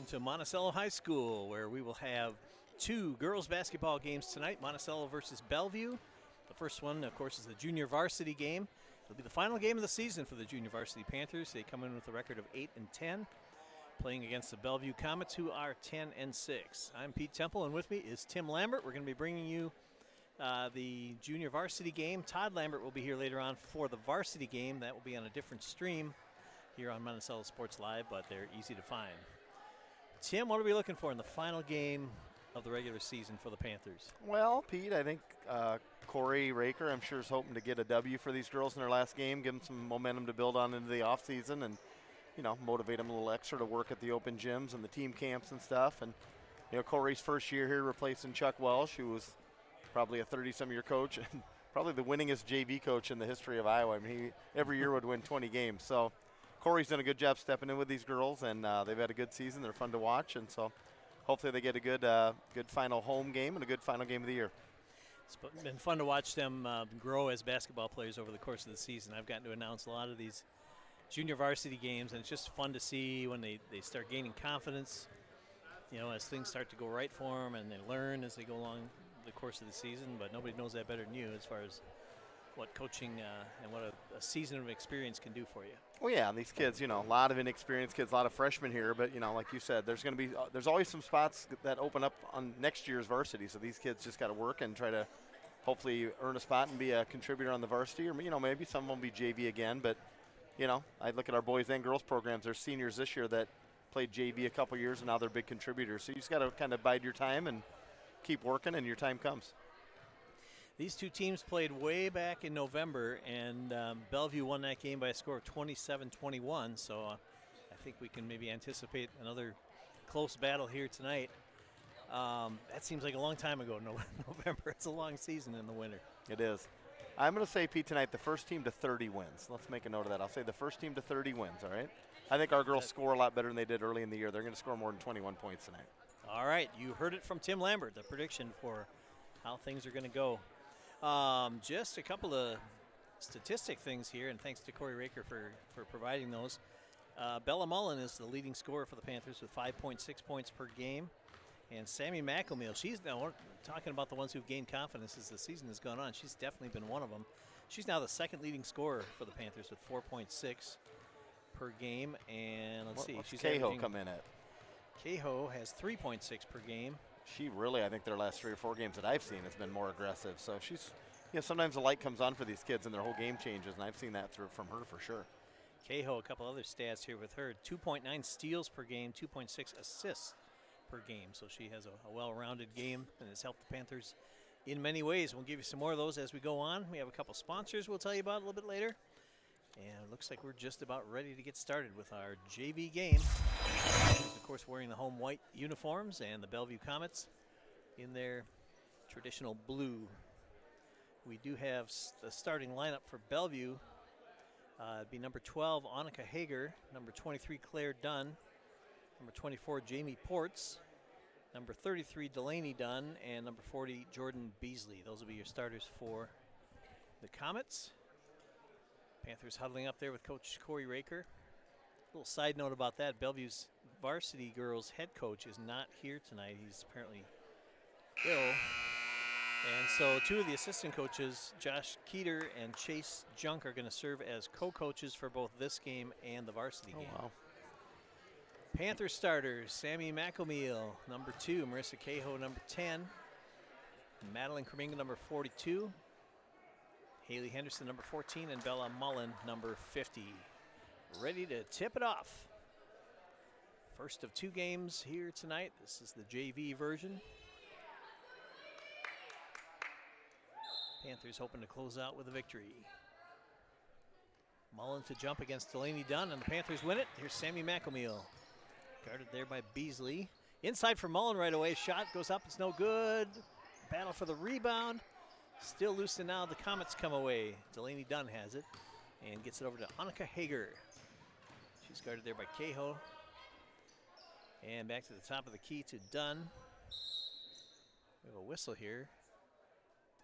to Monticello High School, where we will have two girls basketball games tonight, Monticello versus Bellevue. The first one, of course, is the junior varsity game. It'll be the final game of the season for the junior varsity Panthers. They come in with a record of 8-10, playing against the Bellevue Comets, who are 10-6. I'm Pete Temple, and with me is Tim Lambert. We're going to be bringing you the junior varsity game. Todd Lambert will be here later on for the varsity game. That will be on a different stream here on Monticello Sports Live, but they're easy to find. Tim, what are we looking for in the final game of the regular season for the Panthers? Well, Pete, I think Corey Raker, I'm sure, is hoping to get a W for these girls in their last game, give them some momentum to build on into the offseason and, you know, motivate them a little extra to work at the open gyms and the team camps and stuff. And, you know, Corey's first year here replacing Chuck Welsh, who was probably a 30-some-year coach and probably the winningest JV coach in the history of Iowa. I mean, he every year would win 20 games. So Corey's done a good job stepping in with these girls, and they've had a good season. They're fun to watch, and so hopefully they get a good final home game and a good final game of the year. It's been fun to watch them grow as basketball players over the course of the season. I've gotten to announce a lot of these junior varsity games, and it's just fun to see when they start gaining confidence, you know, as things start to go right for them, and they learn as they go along the course of the season. But nobody knows that better than you as far as what coaching and what a season of experience can do for you. Well, yeah, and these kids, you know, a lot of inexperienced kids, a lot of freshmen here, but, you know, like you said, there's always some spots that open up on next year's varsity, so these kids just got to work and try to hopefully earn a spot and be a contributor on the varsity, or, you know, maybe some will be JV again, but, you know, I look at our boys and girls programs. There's seniors this year that played JV a couple years, and now they're big contributors, so you just got to kind of bide your time and keep working, and your time comes. These two teams played way back in November, and Bellevue won that game by a score of 27-21, so I think we can maybe anticipate another close battle here tonight. That seems like a long time ago, November. It's a long season in the winter. It is. I'm going to say, Pete, tonight, the first team to 30 wins. Let's make a note of that. I'll say the first team to 30 wins, all right? I think our girls score a lot better than they did early in the year. They're going to score more than 21 points tonight. All right, you heard it from Tim Lambert, the prediction for how things are going to go. Just a couple of statistic things here, and thanks to Corey Raker for providing those. Bella Mullen is the leading scorer for the Panthers with 5.6 points per game. And Sammy McElmeal, she's now talking about the ones who've gained confidence as the season has gone on. She's definitely been one of them. She's now the second leading scorer for the Panthers with 4.6 per game. And let's see. What's Cahill come in at? Cahill has 3.6 per game. She really, I think their last 3 or 4 games that I've seen has been more aggressive. So she's, you know, sometimes the light comes on for these kids and their whole game changes, and I've seen that from her for sure. Cahill, a couple other stats here with her. 2.9 steals per game, 2.6 assists per game. So she has a well-rounded game and has helped the Panthers in many ways. We'll give you some more of those as we go on. We have a couple sponsors we'll tell you about a little bit later. And it looks like we're just about ready to get started with our JV game. Of course, wearing the home white uniforms, and the Bellevue Comets in their traditional blue. We do have the starting lineup for Bellevue. It'd be number 12, Annika Hager, number 23, Claire Dunn, number 24, Jamie Ports, number 33, Delaney Dunn, and number 40, Jordan Beasley. Those will be your starters for the Comets. Panthers huddling up there with Coach Corey Raker. A little side note about that, Bellevue's varsity girls head coach is not here tonight. He's apparently ill. And so 2 of the assistant coaches, Josh Keeter and Chase Junk, are going to serve as co-coaches for both this game and the varsity game. Wow. Panther starters, Sammy McElmeal, number 2, Marissa Cahill, number 10, Madeline Kreminga, number 42, Haley Henderson, number 14, and Bella Mullen, number 50. Ready to tip it off. First of 2 games here tonight. This is the JV version. Panthers hoping to close out with a victory. Mullen to jump against Delaney Dunn, and the Panthers win it. Here's Sammy McElmeal. Guarded there by Beasley. Inside for Mullen right away. Shot goes up. It's no good. Battle for the rebound. Still loose, and now the Comets come away. Delaney Dunn has it and gets it over to Annika Hager. She's guarded there by Cahill. And back to the top of the key to Dunn. We have a whistle here.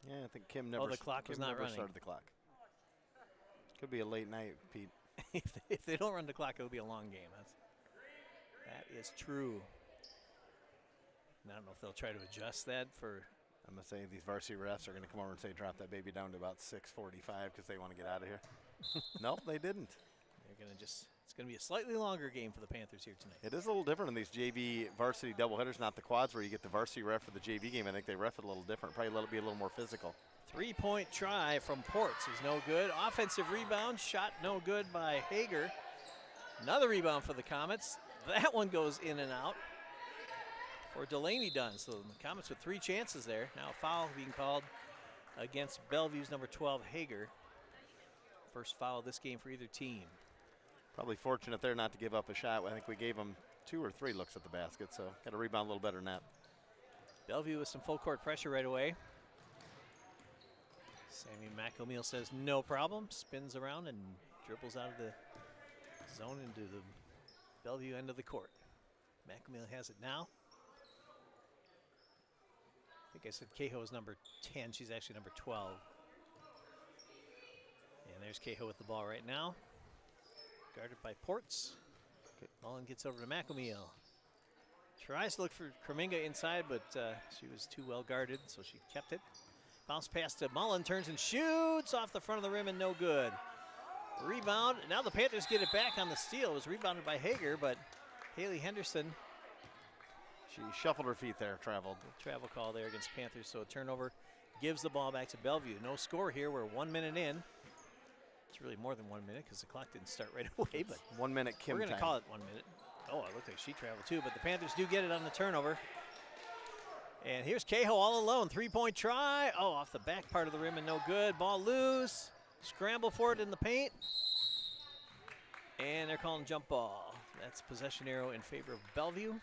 Yeah, I think Kim never, the clock was not running. Started the clock. Could be a late night, Pete. If they don't run the clock, it'll be a long game. That is true. I don't know if they'll try to adjust that for. I'm going to say these varsity refs are going to come over and say drop that baby down to about 6:45 because they want to get out of here. Nope, they didn't. They're going to just, it's going to be a slightly longer game for the Panthers here tonight. It is a little different in these JV varsity doubleheaders, not the quads where you get the varsity ref for the JV game. I think they ref it a little different, probably let it be a little more physical. 3-point try from Ports is no good. Offensive rebound, shot no good by Hager. Another rebound for the Comets. That one goes in and out for Delaney Dunn. So the Comets with 3 chances there. Now a foul being called against Bellevue's number 12, Hager. First foul of this game for either team. Probably fortunate there not to give up a shot. I think we gave them 2 or 3 looks at the basket, so got to rebound a little better than that. Bellevue with some full court pressure right away. Sammy McElmeal says no problem, spins around and dribbles out of the zone into the Bellevue end of the court. McElmeal has it now. I think I said Cahill is number 10. She's actually number 12. And there's Cahill with the ball right now. Guarded by Ports. Okay. Mullen gets over to McElmeal. Tries to look for Kreminga inside, but she was too well guarded, so she kept it. Bounce pass to Mullen, turns and shoots off the front of the rim and no good. Rebound, now the Panthers get it back on the steal. It was rebounded by Hager, but Haley Henderson. She shuffled her feet there, traveled. Travel call there against Panthers, so a turnover gives the ball back to Bellevue. No score here, we're 1 minute in. It's really more than 1 minute because the clock didn't start right away, but 1 minute Kim we're going to call it 1 minute. Oh, it looked like she traveled too, but the Panthers do get it on the turnover. And here's Cahill all alone, 3-point try. Oh, off the back part of the rim and no good. Ball loose, scramble for it in the paint. And they're calling jump ball. That's possession arrow in favor of Bellevue.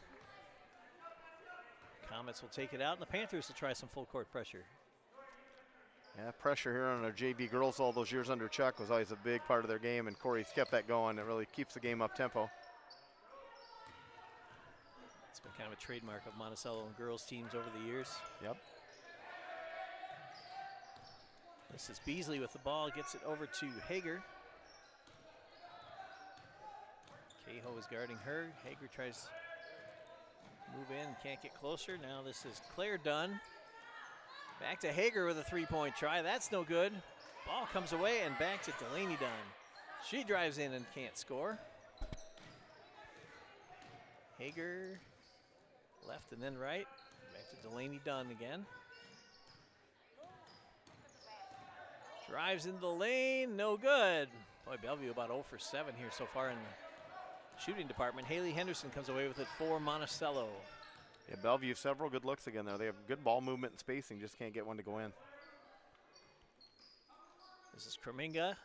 Comets will take it out, and the Panthers will try some full court pressure. Yeah, pressure here on our JV girls all those years under Chuck was always a big part of their game, and Corey's kept that going. It really keeps the game up tempo. It's been kind of a trademark of Monticello and girls teams over the years. Yep. This is Beasley with the ball, gets it over to Hager. Cahill is guarding her. Hager tries to move in, can't get closer. Now this is Claire Dunn. Back to Hager with a 3-point try. That's no good. Ball comes away and back to Delaney Dunn. She drives in and can't score. Hager left and then right. Back to Delaney Dunn again. Drives into the lane, no good. Boy, Bellevue about 0 for 7 here so far in the shooting department. Haley Henderson comes away with it for Monticello. Yeah, Bellevue, several good looks again there. They have good ball movement and spacing, just can't get one to go in. This is Kreminga.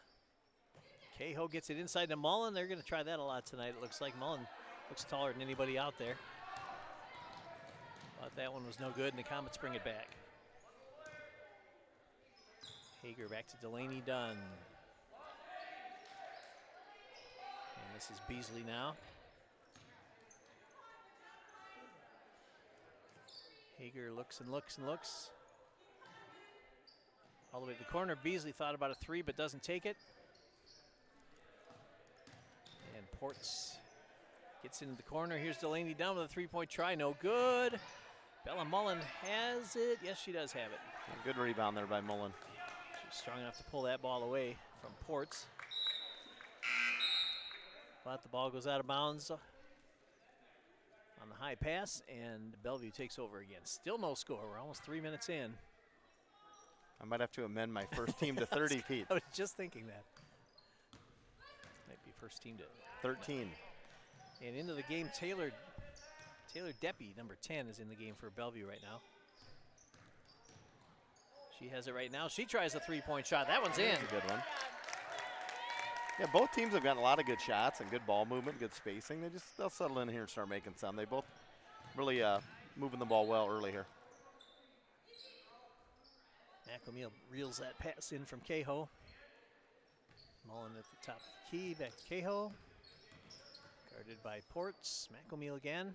Cahill gets it inside to Mullen. They're going to try that a lot tonight. It looks like Mullen looks taller than anybody out there. But that one was no good, and the Comets bring it back. Hager back to Delaney Dunn. And this is Beasley now. Hager looks and looks and looks. All the way to the corner. Beasley thought about a 3 but doesn't take it. And Ports gets into the corner. Here's Delaney Dunn with a 3-point try. No good. Bella Mullen has it. Yes, she does have it. Good rebound there by Mullen. She's strong enough to pull that ball away from Ports. But the ball goes out of bounds on the high pass, and Bellevue takes over again. Still no score. We're almost 3 minutes in. I might have to amend my first team to 30, Pete. I was just thinking that. Might be first team to 13. And into the game, Taylor Deppy, number 10, is in the game for Bellevue right now. She has it right now. She tries a 3-point shot. That one's in. That's a good one. Yeah, both teams have gotten a lot of good shots and good ball movement, good spacing. They'll settle in here and start making some. They both really moving the ball well early here. McElmeal reels that pass in from Cahill. Mullen at the top of the key, back to Cahill. Guarded by Ports. McElmeal again.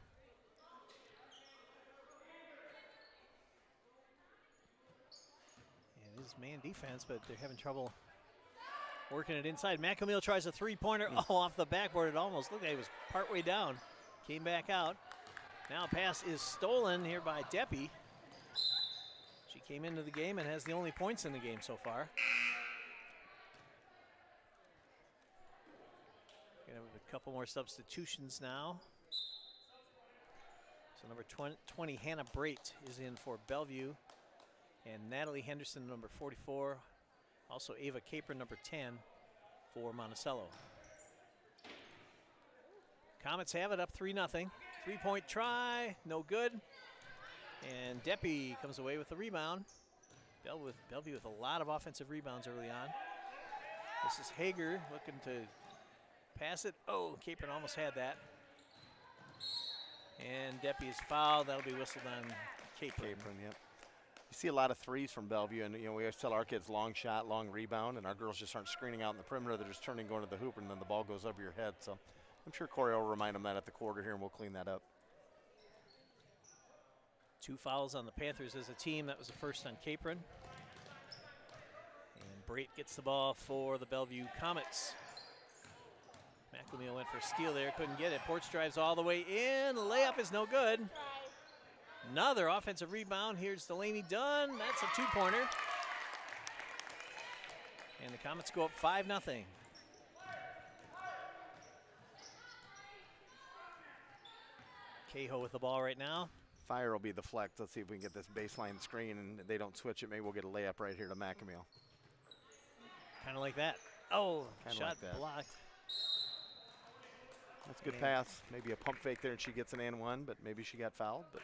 And it is man defense, but they're having trouble working it inside. McElmeal tries a 3-pointer. Oh, off the backboard. It almost looked like it was partway down. Came back out. Now pass is stolen here by Deppie. She came into the game and has the only points in the game so far. Gonna have a couple more substitutions now. So number 20 Hannah Brait is in for Bellevue. And Natalie Henderson, number 44. Also Ava Capron, number 10 for Monticello. Comets have it up 3-0. 3-point try, no good. And Deppie comes away with the rebound. Bellevue with a lot of offensive rebounds early on. This is Hager looking to pass it. Oh, Capron almost had that. And Deppie is fouled. That'll be whistled on Capron. Yep. You see a lot of threes from Bellevue, and we always tell our kids long shot, long rebound, and our girls just aren't screening out in the perimeter. They're just turning, going to the hoop, and then the ball goes over your head. So I'm sure Corey will remind them that at the quarter here, and we'll clean that up. 2 fouls on the Panthers as a team. That was the first on Capron. And Brait gets the ball for the Bellevue Comets. McElmeal went for a steal there, couldn't get it. Porch drives all the way in. Layup is no good. Another offensive rebound. Here's Delaney Dunn. That's a 2-pointer. And the Comets go up 5-0. Cahill with the ball right now. Fire will be the flex. Let's see if we can get this baseline screen, and they don't switch it. Maybe we'll get a layup right here to McElmeal. Kind of like that. Oh, Kinda shot like that. blocked. That's a good pass. Maybe a pump fake there, and she gets an and one, but maybe she got fouled. But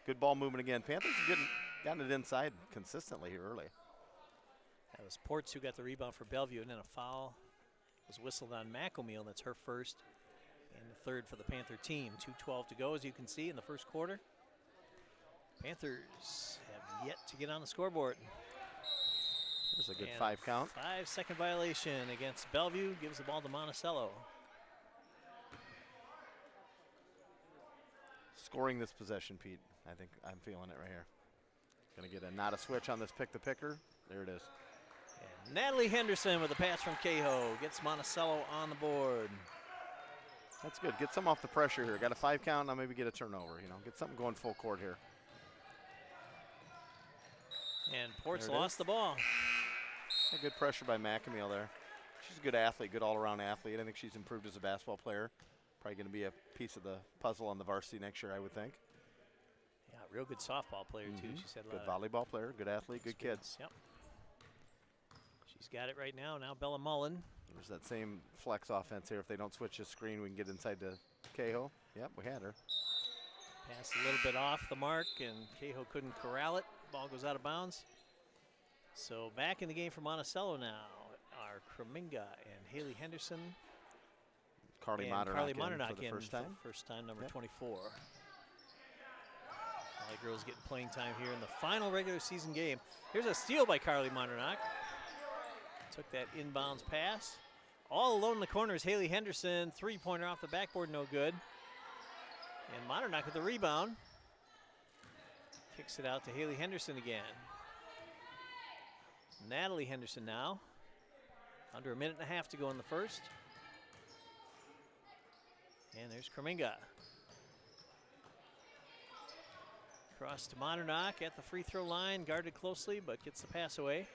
good ball movement again. Panthers have gotten it inside consistently here early. That was Ports who got the rebound for Bellevue, and then a foul was whistled on McElmeal. That's her first and the third for the Panther team. 2:12 to go, as you can see, in the first quarter. Panthers have yet to get on the scoreboard. There's a good And 5 count. 5-second violation against Bellevue. Gives the ball to Monticello. Scoring this possession, Pete. I think I'm feeling it right here. Gonna get not a switch on this pick the picker. There it is. And Natalie Henderson with a pass from Cahill gets Monticello on the board. That's good. Get some off the pressure here. Got a 5 count. Now maybe get a turnover. Get something going full court here. And Ports There it lost is. the ball. A good pressure by McElmeal there. She's a good athlete, good all-around athlete. I think she's improved as a basketball player. Probably going to be a piece of the puzzle on the varsity next year, I would think. Yeah, real good softball player, too. She's had a Good lot of volleyball player, good athlete, good kids. Yep. She's got it right now. Now Bella Mullen. There's that same flex offense here. If they don't switch the screen, we can get inside to Cahill. Yep, we had her. Pass a little bit off the mark, and Cahill couldn't corral it. Ball goes out of bounds. So back in the game for Monticello now are Kreminga and Haley Henderson. Carly and Modernock Carly in Modernock for the first time. First time, number Yep. 24. Valley girls getting playing time here in the final regular season game. Here's a steal by Carly Modernock. Took that inbounds pass. All alone in the corner is Haley Henderson. 3-pointer off the backboard, no good. And Modernock with the rebound. Kicks it out to Haley Henderson again. Natalie Henderson now. Under a minute and a half to go in the first. And there's Kreminga. Cross to Modernock at the free throw line, guarded closely, but gets the pass away.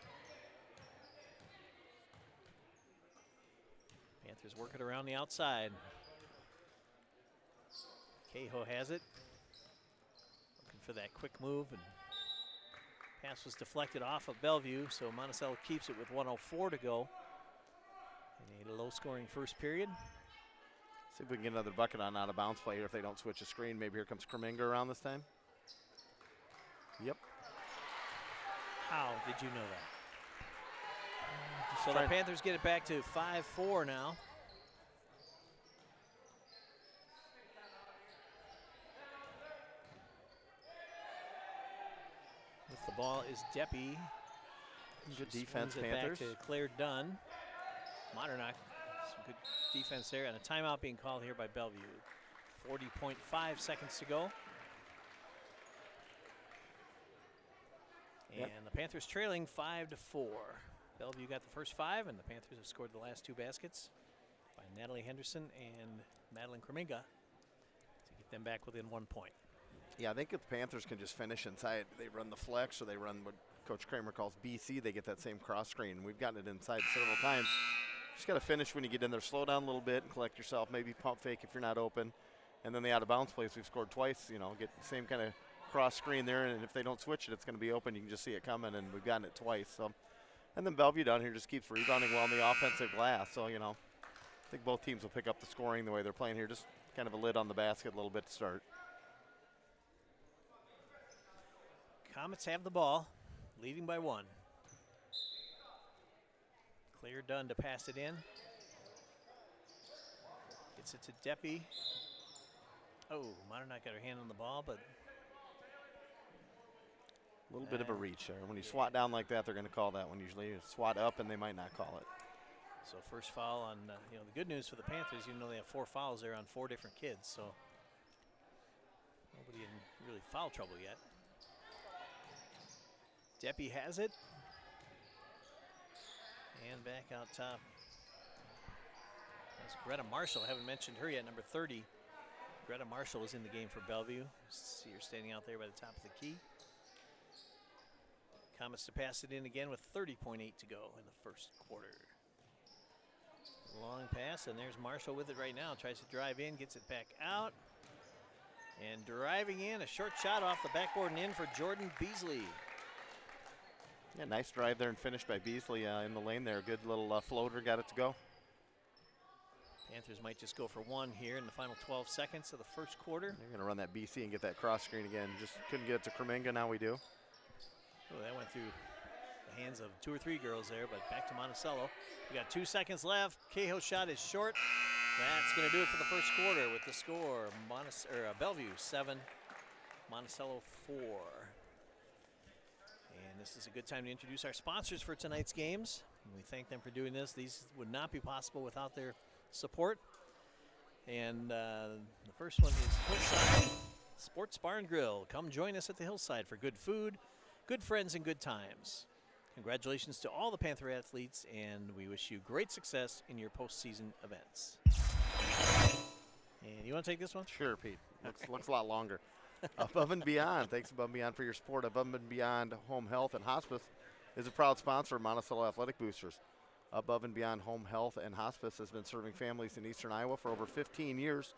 Panthers work it around the outside. Cahill has it. Looking for that quick move, and pass was deflected off of Bellevue, so Monticello keeps it with 1:04 to go in a low-scoring first period. See if we can get another bucket on out of bounds play here if they don't switch a screen. Maybe here comes Kreminga around this time. Yep. How did you know that? So the Panthers get it back to 5-4 now. With the ball is Deppie. Good She defense, swings it Panthers. back to Claire Dunn. Modernock, some good defense there, and a timeout being called here by Bellevue. 40.5 seconds to go. Yep. And the Panthers trailing 5-4. Bellevue got the first 5, and the Panthers have scored the last 2 baskets by Natalie Henderson and Madeline Kreminga to get them back within 1 point. Yeah, I think if the Panthers can just finish inside, they run the flex or they run what Coach Kramer calls BC, they get that same cross screen. We've gotten it inside several times. Just got to finish when you get in there. Slow down a little bit and collect yourself. Maybe pump fake if you're not open. And then the out-of-bounds plays, we've scored twice. You know, get the same kind of cross screen there. And if they don't switch it, it's going to be open. You can just see it coming, and we've gotten it twice. So, and then Bellevue down here just keeps rebounding well on the offensive glass. So, you know, I think both teams will pick up the scoring the way they're playing here. Just kind of a lid on the basket a little bit to start. Comets have the ball, leading by 1. Claire Dunn to pass it in. Gets it to Deppie. Oh, Modern not got her hand on the ball, but a little bit of a reach there. When you swat down like that, they're going to call that one usually. You swat up, and they might not call it. So first foul on, you know, the good news for the Panthers, even though they have 4 fouls there on 4 different kids, so nobody in really foul trouble yet. Deppie has it. And back out top. That's Greta Marshall. I haven't mentioned her yet, number 30. Greta Marshall is in the game for Bellevue. See her standing out there by the top of the key. Comets to pass it in again with 30.8 to go in the first quarter. Long pass, and there's Marshall with it right now. Tries to drive in, gets it back out. And driving in, a short shot off the backboard and in for Jordan Beasley. Yeah, nice drive there and finish by Beasley in the lane there. Good little floater, got it to go. Panthers might just go for 1 here in the final 12 seconds of the first quarter. They're going to run that BC and get that cross screen again. Just couldn't get it to Kreminga, now we do. Oh, that went through the hands of 2 or 3 girls there, but back to Monticello. We got 2 seconds left. Cahoe's shot is short. That's going to do it for the first quarter with the score. Bellevue 7, Monticello 4. And this is a good time to introduce our sponsors for tonight's games. And we thank them for doing this. These would not be possible without their support. And the first one is Hillside Sports Bar and Grill. Come join us at the Hillside for good food, good friends, and good times. Congratulations to all the Panther athletes, and we wish you great success in your postseason events. And you want to take this one? Sure, Pete. Looks a lot longer. Above and Beyond. Thanks, Above and Beyond, for your support. Above and Beyond Home Health and Hospice is a proud sponsor of Monticello Athletic Boosters. Above and Beyond Home Health and Hospice has been serving families in eastern Iowa for over 15 years.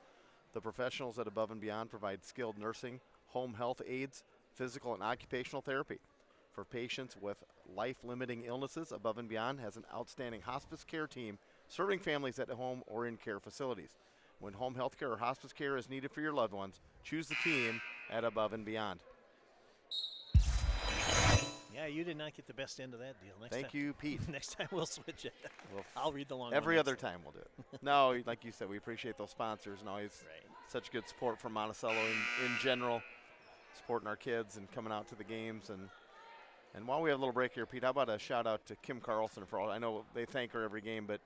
The professionals at Above and Beyond provide skilled nursing, home health aides, physical and occupational therapy. For patients with life-limiting illnesses, Above and Beyond has an outstanding hospice care team serving families at home or in care facilities. When home health care or hospice care is needed for your loved ones, choose the team at Above and Beyond. Yeah, you did not get the best end of that deal. Thank you, Pete. Next time we'll switch it. We'll I'll read the long one. Every other time we'll do it. No, like you said, we appreciate those sponsors and always Right. such good support from Monticello in general, supporting our kids and coming out to the games. And while we have a little break here, Pete, how about a shout out to Kim Carlson for all? I know they thank her every game, but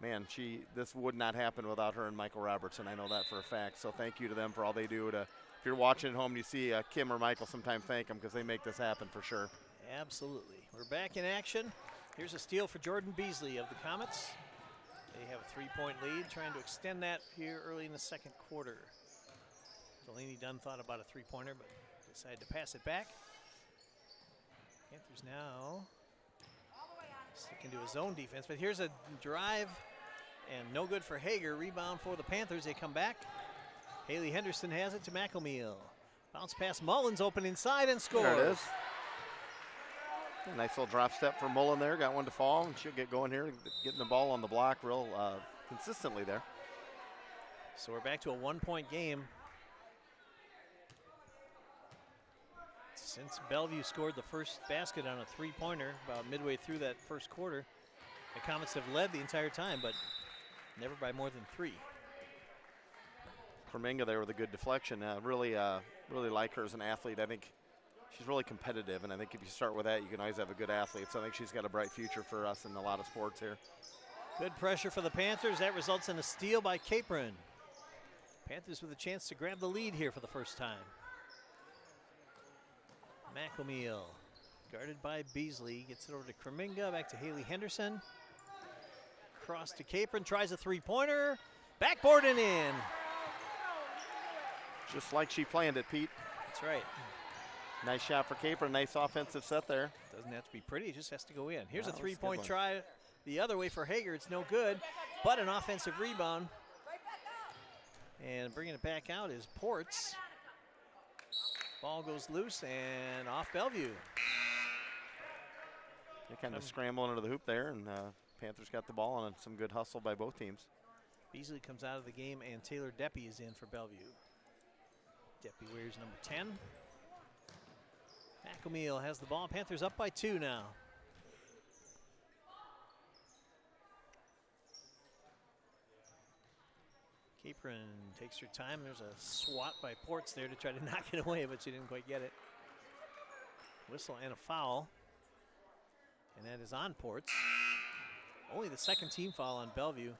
man, this would not happen without her and Michael Robertson. I know that for a fact. So thank you to them for all they do. If you're watching at home and you see Kim or Michael, sometime thank them because they make this happen for sure. Absolutely. We're back in action. Here's a steal for Jordan Beasley of the Comets. They have a 3-point lead, trying to extend that here early in the second quarter. Delaney Dunn thought about a 3-pointer, but decided to pass it back. Panthers now sticking to his zone defense, but here's a drive, and no good for Hager. Rebound for the Panthers. They come back. Haley Henderson has it to McElmeal. Bounce pass, Mullins open inside and scores. There it is. A nice little drop step for Mullen there. Got one to fall, and she'll get going here, getting the ball on the block real consistently there. So we're back to a 1-point game. Since Bellevue scored the first basket on a 3-pointer about midway through that first quarter, the Comets have led the entire time, but never by more than 3. Kreminga there with a good deflection. Really like her as an athlete. I think she's really competitive, and I think if you start with that, you can always have a good athlete. So I think she's got a bright future for us in a lot of sports here. Good pressure for the Panthers. That results in a steal by Capron. Panthers with a chance to grab the lead here for the first time. McElmeal, guarded by Beasley, gets it over to Kreminga, back to Haley Henderson. Cross to Capron, tries a 3-pointer, backboard and in. Just like she planned it, Pete. That's right. Nice shot for Capron. Nice offensive set there. Doesn't have to be pretty, it just has to go in. Here's Wow, a three-point try the other way for Hager. It's no good, but an offensive rebound. And bringing it back out is Ports. Ball goes loose and off Bellevue. They kind of scramble under the hoop there, and Panthers got the ball on some good hustle by both teams. Beasley comes out of the game, and Taylor Deppy is in for Bellevue. Deppy wears number 10. McElmeal has the ball. Panthers up by 2 now. Capron takes her time. There's a swat by Ports there to try to knock it away, but she didn't quite get it. Whistle and a foul. And that is on Ports. Only the second team foul on Bellevue.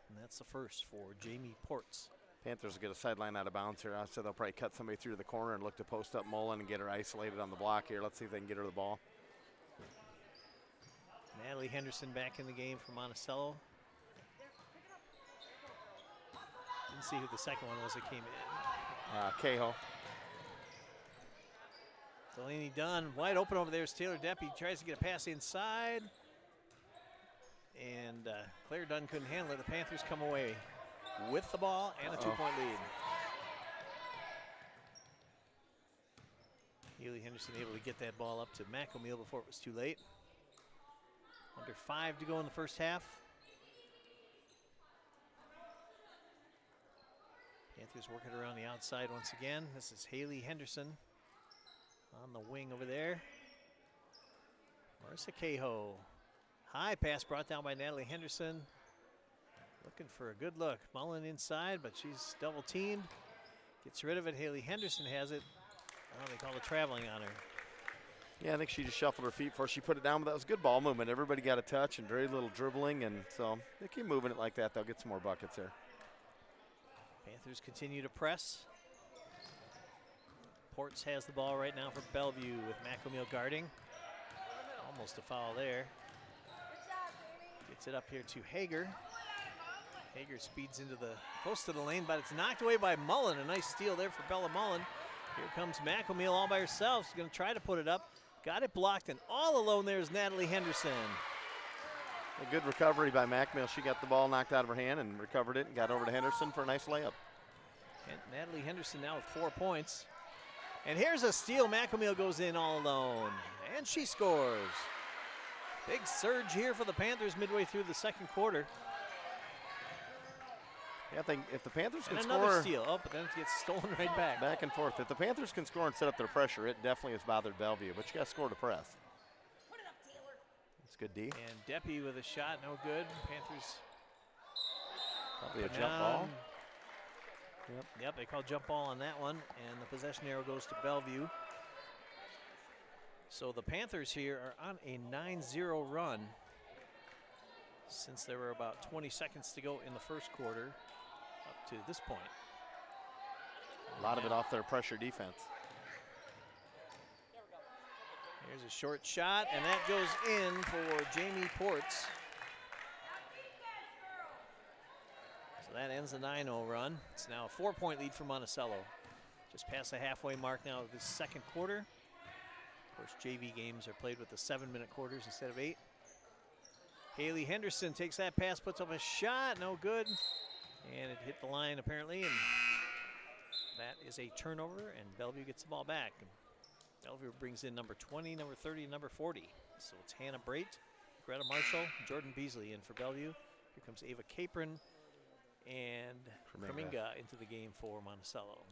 And that's the first for Jamie Ports. Panthers will get a sideline out of bounds here. So they'll probably cut somebody through the corner and look to post up Mullen and get her isolated on the block here. Let's see if they can get her the ball. Natalie Henderson back in the game for Monticello. Didn't see who the second one was that came in. Cahill. Delaney Dunn wide open over there is Taylor Deppy. Tries to get a pass inside. And Claire Dunn couldn't handle it. The Panthers come away with the ball and a 2-point lead. Healy Henderson able to get that ball up to McElmeal before it was too late. Under 5 to go in the first half. Panthers working around the outside once again. This is Haley Henderson on the wing over there. Marissa Cahill. High pass brought down by Natalie Henderson. Looking for a good look. Mullen inside, but she's double teamed. Gets rid of it. Haley Henderson has it. Oh, they call it traveling on her. Yeah, I think she just shuffled her feet before she put it down, but that was good ball movement. Everybody got a touch and very little dribbling, and so they keep moving it like that. They'll get some more buckets here. Panthers continue to press. Ports has the ball right now for Bellevue with McElmeal guarding. Almost a foul there. Gets it up here to Hager. Hager speeds into the close to the lane, but it's knocked away by Mullen. A nice steal there for Bella Mullen. Here comes McElmeal all by herself. She's going to try to put it up. Got it blocked, and all alone there is Natalie Henderson. A good recovery by McElmeal. She got the ball knocked out of her hand and recovered it and got over to Henderson for a nice layup. And Natalie Henderson now with 4 points. And here's a steal. McElmeal goes in all alone, and she scores. Big surge here for the Panthers midway through the second quarter. Yeah, I think if the Panthers can and score. Another steal. Oh, but then it gets stolen right back. Back and forth. If the Panthers can score and set up their pressure, it definitely has bothered Bellevue, but you got to score to press. It's good D. And Deppy with a shot, no good. Panthers. Probably a jump ball. Yep, they call jump ball on that one, and the possession arrow goes to Bellevue. So the Panthers here are on a 9-0 run since there were about 20 seconds to go in the first quarter up to this point. A lot of it off their pressure defense. Here's a short shot, and that goes in for Jamie Ports. So that ends the 9-0 run. It's now a 4-point lead for Monticello. Just past the halfway mark now of this second quarter. Of course, JV games are played with the 7-minute quarters instead of 8. Haley Henderson takes that pass, puts up a shot, no good. And it hit the line apparently, and that is a turnover, and Bellevue gets the ball back. Bellevue brings in number 20, number 30, and number 40. So it's Hannah Brait, Greta Marshall, Jordan Beasley in for Bellevue. Here comes Ava Capron and Kreminga into the game for Monticello.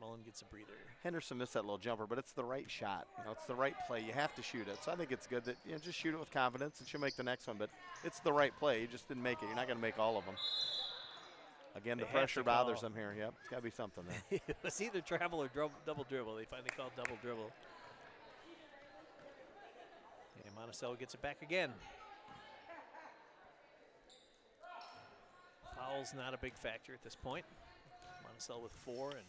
Mullen gets a breather. Henderson missed that little jumper, but it's the right shot. You know, it's the right play. You have to shoot it. So I think it's good that, you know, just shoot it with confidence and she'll make the next one. But it's the right play. You just didn't make it. You're not going to make all of them. Again, the pressure bothers them here. Yep, it's got to be something there. It was either travel or double dribble. They finally called double dribble. And Monticello gets it back again. Foul's not a big factor at this point. Monticello with 4 and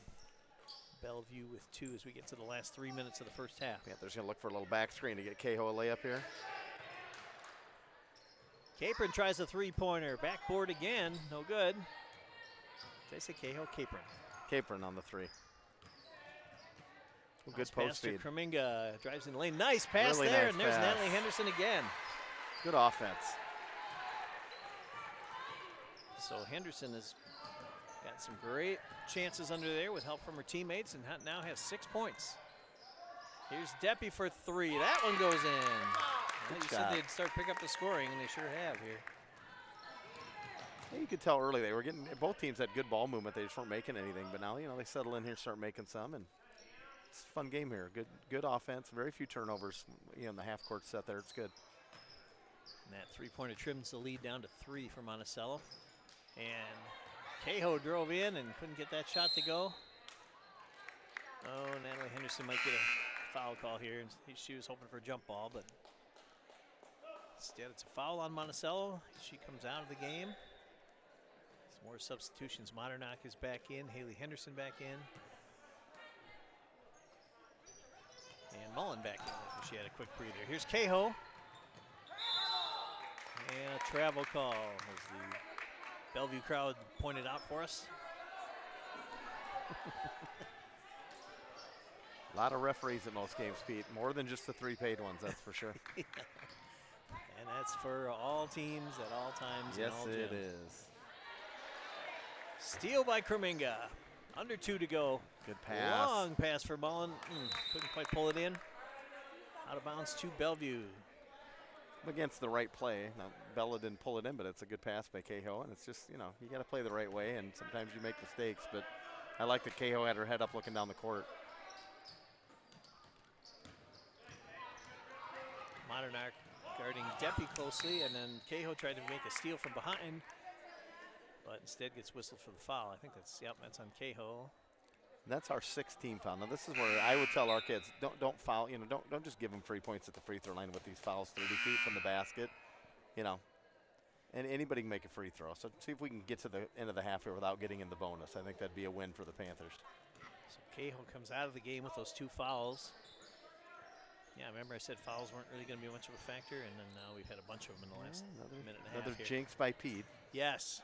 Bellevue with 2 as we get to the last 3 minutes of the first half. Panthers going to look for a little back screen to get Cahill a layup here. Capron tries a three-pointer. Backboard again. No good. Did I say Cahill? Capron. Capron on the 3. Well, good post feed. Kreminga drives in the lane. Nice pass Really there, nice and there's pass. Natalie Henderson again. Good offense. So Henderson has got some great chances under there with help from her teammates, and now has 6 points. Here's Deppy for 3. That one goes in. Well, you said they'd start pick up the scoring, and they sure have here. You could tell early they were getting, both teams had good ball movement. They just weren't making anything. But now, they settle in here, start making some, and it's a fun game here. Good offense. Very few turnovers. In the half-court set there. It's good. And that three-pointer trims the lead down to 3 for Monticello. And Cahoe drove in and couldn't get that shot to go. Oh, Natalie Henderson might get a foul call here. She was hoping for a jump ball, but instead it's a foul on Monticello. She comes out of the game. Some more substitutions. Modernock is back in. Haley Henderson back in. And Mullen back in after she had a quick breather. Here's Cahoe. And a travel call, as the Bellevue crowd pointed out for us. A lot of referees at most games, Pete. More than just the 3 paid ones, that's for sure. Yeah. And that's for all teams at all times. Yes, all it gyms. is. Steal by Kreminga. Under 2 to go. Good pass. Long pass for Mullen. Couldn't quite pull it in. Out of bounds to Bellevue. Against the right play. Now, Bella didn't pull it in, but it's a good pass by Cahoe. And it's just, you got to play the right way, and sometimes you make mistakes. But I like that Cahoe had her head up looking down the court. Modernock guarding Deppy closely, and then Cahoe tried to make a steal from behind, but instead gets whistled for the foul. I think that's on Cahoe. That's our 6th team foul. Now this is where I would tell our kids, don't foul. Don't just give them free points at the free throw line with these fouls 30 feet from the basket. And anybody can make a free throw. So see if we can get to the end of the half here without getting in the bonus. I think that'd be a win for the Panthers. So Cahoe comes out of the game with those 2 fouls. Yeah, remember I said fouls weren't really going to be much of a factor, and then now we've had a bunch of them in the last minute and a half. Another here. jinx by Pete. Yes.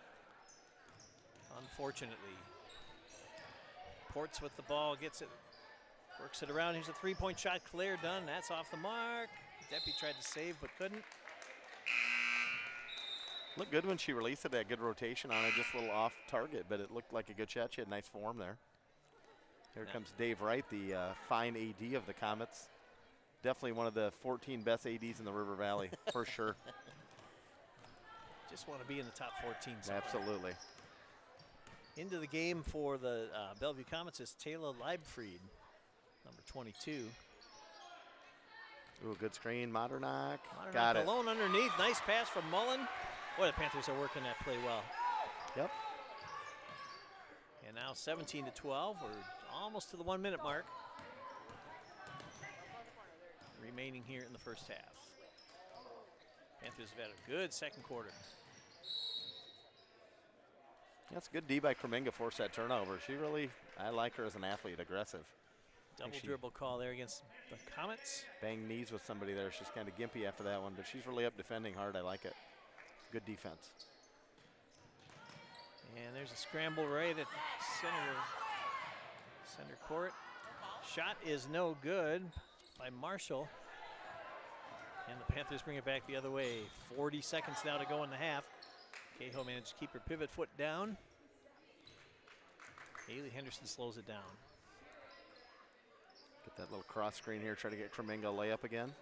Unfortunately. Ports with the ball, gets it, works it around. Here's a 3-point shot. Claire Dunn, that's off the mark. Deppy tried to save but couldn't. Looked good when she released it. That good rotation on it, just a little off target, but it looked like a good shot. She had nice form there. Here comes Dave Wright, the fine AD of the Comets. Definitely one of the 14 best ADs in the River Valley, for sure. Just want to be in the top 14 somewhere. Absolutely. Into the game for the Bellevue Comets is Taylor Leibfried, number 22. Ooh, good screen, Modernock. Got it. Alone underneath, nice pass from Mullen. Boy, the Panthers are working that play well. Yep. And now 17 to 12. We're almost to the 1-minute mark. Remaining here in the first half. Panthers have had a good second quarter. That's good D by Kreminga, forced that turnover. I like her as an athlete, aggressive. Double dribble call there against the Comets. Banged knees with somebody there. She's kind of gimpy after that one, but she's really up defending hard. I like it. Good defense. And there's a scramble right at center court. Shot is no good by Marshall. And the Panthers bring it back the other way. 40 seconds now to go in the half. Cahoe managed to keep her pivot foot down. Haley Henderson slows it down. Get that little cross screen here, try to get Kreminga a layup again.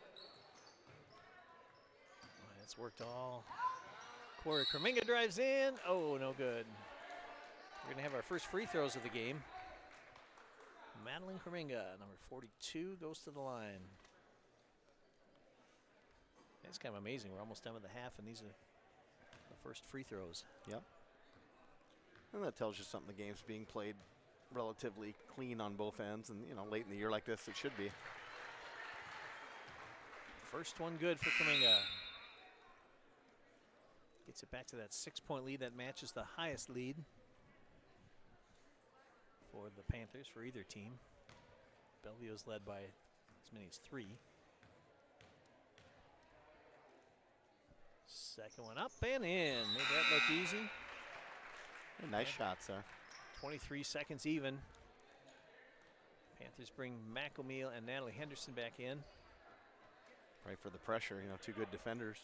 It's worked all. Corey Kreminga drives in. Oh, no good. We're going to have our first free throws of the game. Madeline Kreminga, number 42, goes to the line. It's kind of amazing. We're almost done with the half, and these are the first free throws. Yep. And that tells you something. The game's being played relatively clean on both ends, and late in the year like this, it should be. First one good for Kreminga. Gets it back to that 6-point lead that matches the highest lead for the Panthers, for either team. Bellevue is led by as many as 3. Second one up and in. Made that look easy. Nice shots there. 23 seconds even. Panthers bring McElmeal and Natalie Henderson back in. Right for the pressure, two good defenders.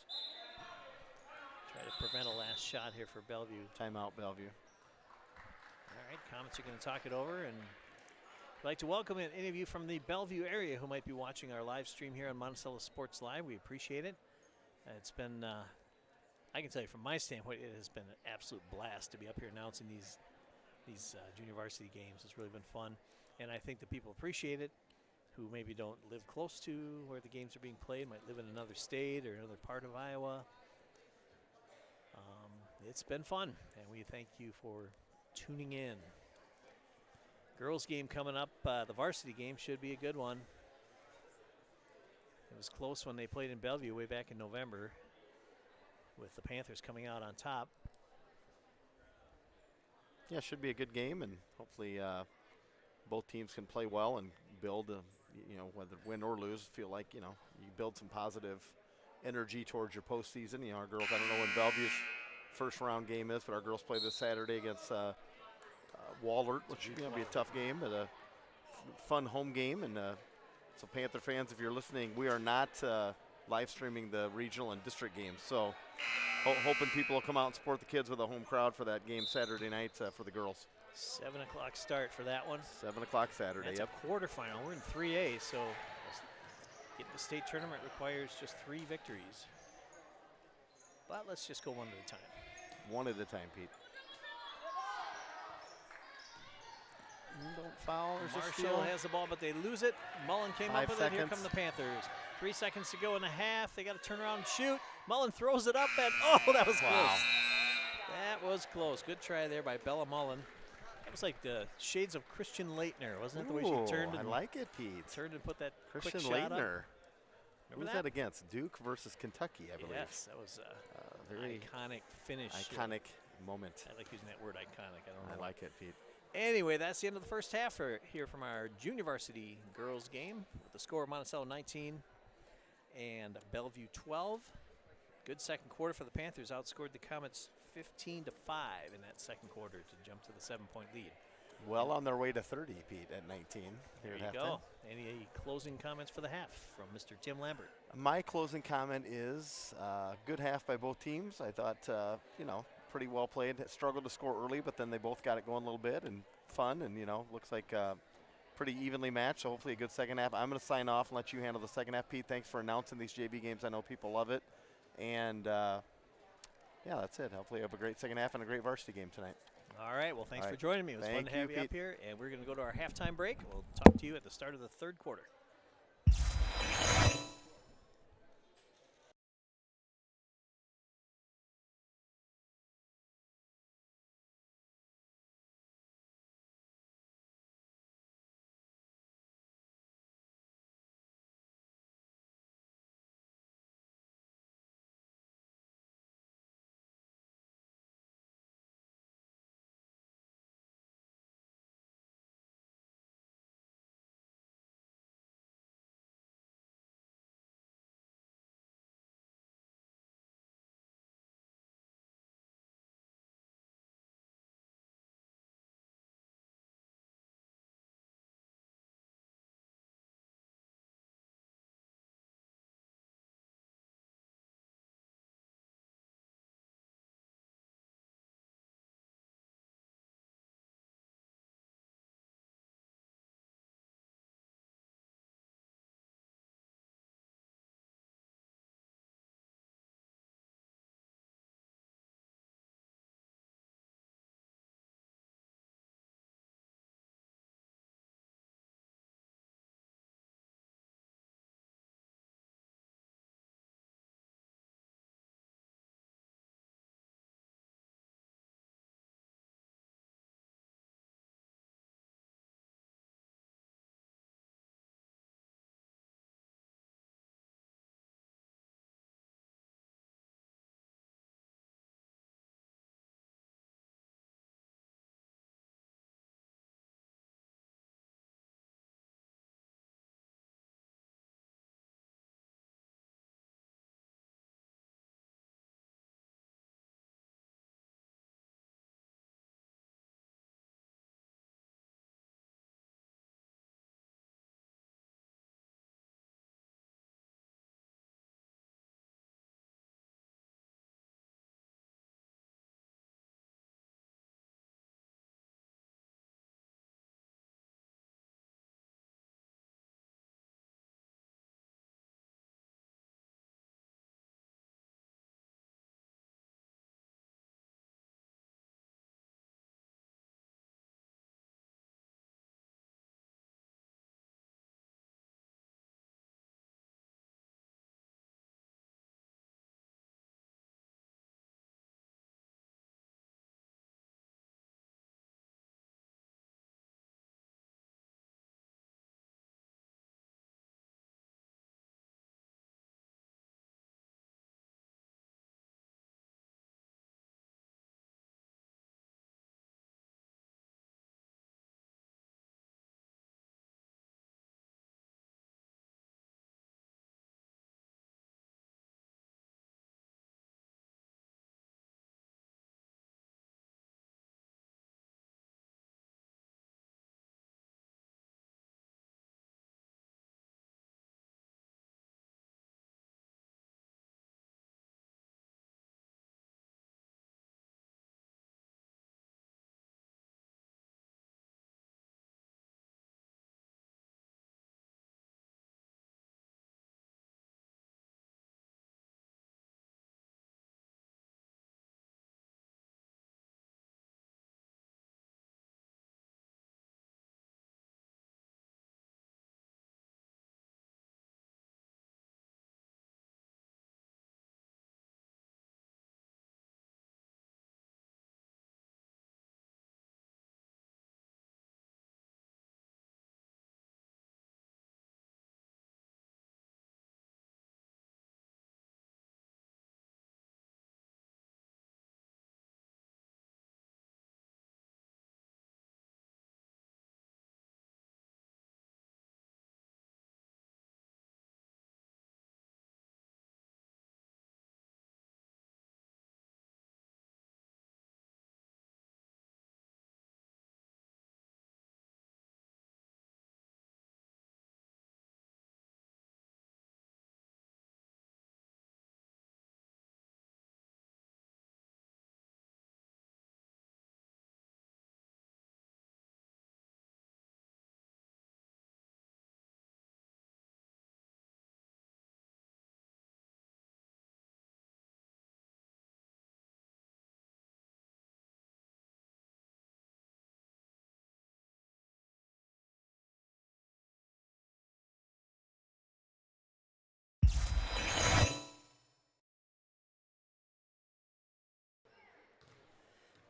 Try to prevent a last shot here for Bellevue. Timeout, Bellevue. All right, Comets are going to talk it over, and I'd like to welcome in any of you from the Bellevue area who might be watching our live stream here on Monticello Sports Live. We appreciate it. It's been, I can tell you from my standpoint, it has been an absolute blast to be up here announcing these junior varsity games. It's really been fun, and I think the people appreciate it who maybe don't live close to where the games are being played, might live in another state or another part of Iowa. It's been fun, and we thank you for tuning in. Girls game coming up. The varsity game should be a good one. It was close when they played in Bellevue way back in November, with the Panthers coming out on top. Yeah, it should be a good game, and hopefully both teams can play well and build, whether win or lose, feel like, you build some positive energy towards your postseason. Our girls, I don't know when Bellevue's first round game is, but our girls play this Saturday against Wahlert, which is going to be a tough game, but a fun home game. And so Panther fans, if you're listening, we are not live streaming the regional and district games. So hoping people will come out and support the kids with a home crowd for that game Saturday night for the girls. 7 o'clock start for that one. 7 o'clock Saturday, That's yep. a quarterfinal. We're in 3A, so getting the state tournament requires just 3 victories. But let's just go one at a time. One at a time, Pete. Don't foul. Marshall has the ball, but they lose it. Mullen came 5 up with seconds. it. Here come the Panthers. 3 seconds to go in the half. They got to turn around and shoot. Mullen throws it up, and oh, that was close. That was close. Good try there by Bella Mullen. That was like the shades of Christian Leitner, wasn't it? The way she turned and I like it, Pete. Turned and put that Christian quick shot Leitner. up. Who's that against? Duke versus Kentucky, I believe. Yes, that was a very iconic finish. Iconic moment. I like using that word, iconic. I don't know. I like it, Pete. Anyway, that's the end of the first half here from our junior varsity girls game. With the score of Monticello 19 and Bellevue 12. Good second quarter for the Panthers. Outscored the Comets 15-5 in that second quarter to jump to the 7-point lead. Well on their way to 30, Pete, at 19. There you go. Any closing comments for the half from Mr. Tim Lambert? My closing comment is good half by both teams. I thought, pretty well played. Struggled to score early, but then they both got it going a little bit and fun. And, looks like pretty evenly matched. So hopefully a good second half. I'm going to sign off and let you handle the second half, Pete. Thanks for announcing these JV games. I know people love it. And, yeah, that's it. Hopefully you have a great second half and a great varsity game tonight. All right. Well, thanks for joining me. It was fun to have you Pete. up here. And we're going to go to our halftime break. We'll talk to you at the start of the third quarter.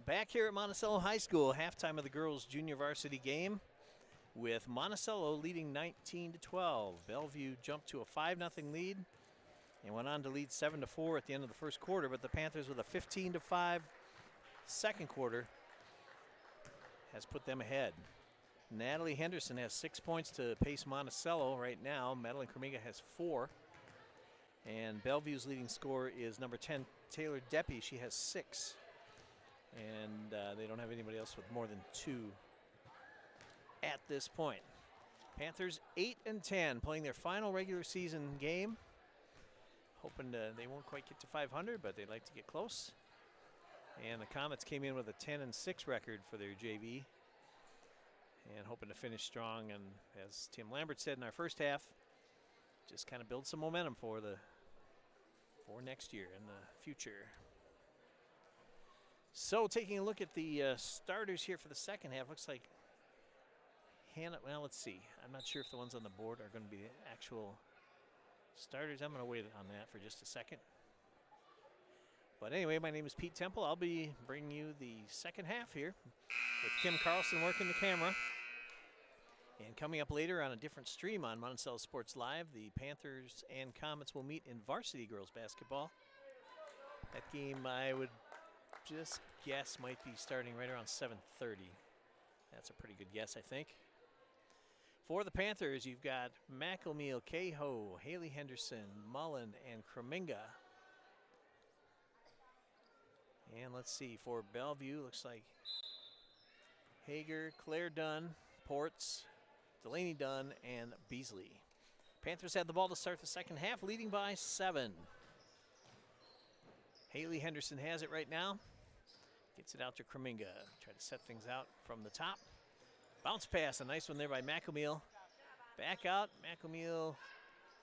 Back here at Monticello High School, halftime of the girls' junior varsity game, with Monticello leading 19-12. Bellevue jumped to a 5-0 lead and went on to lead 7-4 at the end of the first quarter, but the Panthers with a 15-5 second quarter has put them ahead. Natalie Henderson has 6 points to pace Monticello right now. Madeline Kremiga has 4. And Bellevue's leading scorer is number 10, Taylor Deppy. She has 6. And they don't have anybody else with more than 2 at this point. Panthers 8-10, playing their final regular season game. Hoping they won't quite get to 500, but they'd like to get close. And the Comets came in with a 10-6 record for their JV, and hoping to finish strong. And as Tim Lambert said in our first half, just kind of build some momentum for next year and the future. So taking a look at the starters here for the second half, looks like Hannah, well, let's see. I'm not sure if the ones on the board are going to be the actual starters. I'm going to wait on that for just a second. But anyway, my name is Pete Temple. I'll be bringing you the second half here with Kim Carlson working the camera. And coming up later on a different stream on Monticello Sports Live, the Panthers and Comets will meet in varsity girls basketball. That game, I would just guess, might be starting right around 7:30. That's a pretty good guess, I think. For the Panthers, you've got McElmeal, Cahoe, Haley Henderson, Mullen, and Kreminga. And let's see, for Bellevue, looks like Hager, Claire Dunn, Ports, Delaney Dunn, and Beasley. Panthers had the ball to start the second half, leading by 7. Haley Henderson has it right now. Gets it out to Kreminga. Try to set things out from the top. Bounce pass, a nice one there by McElmeal. Back out, McElmeal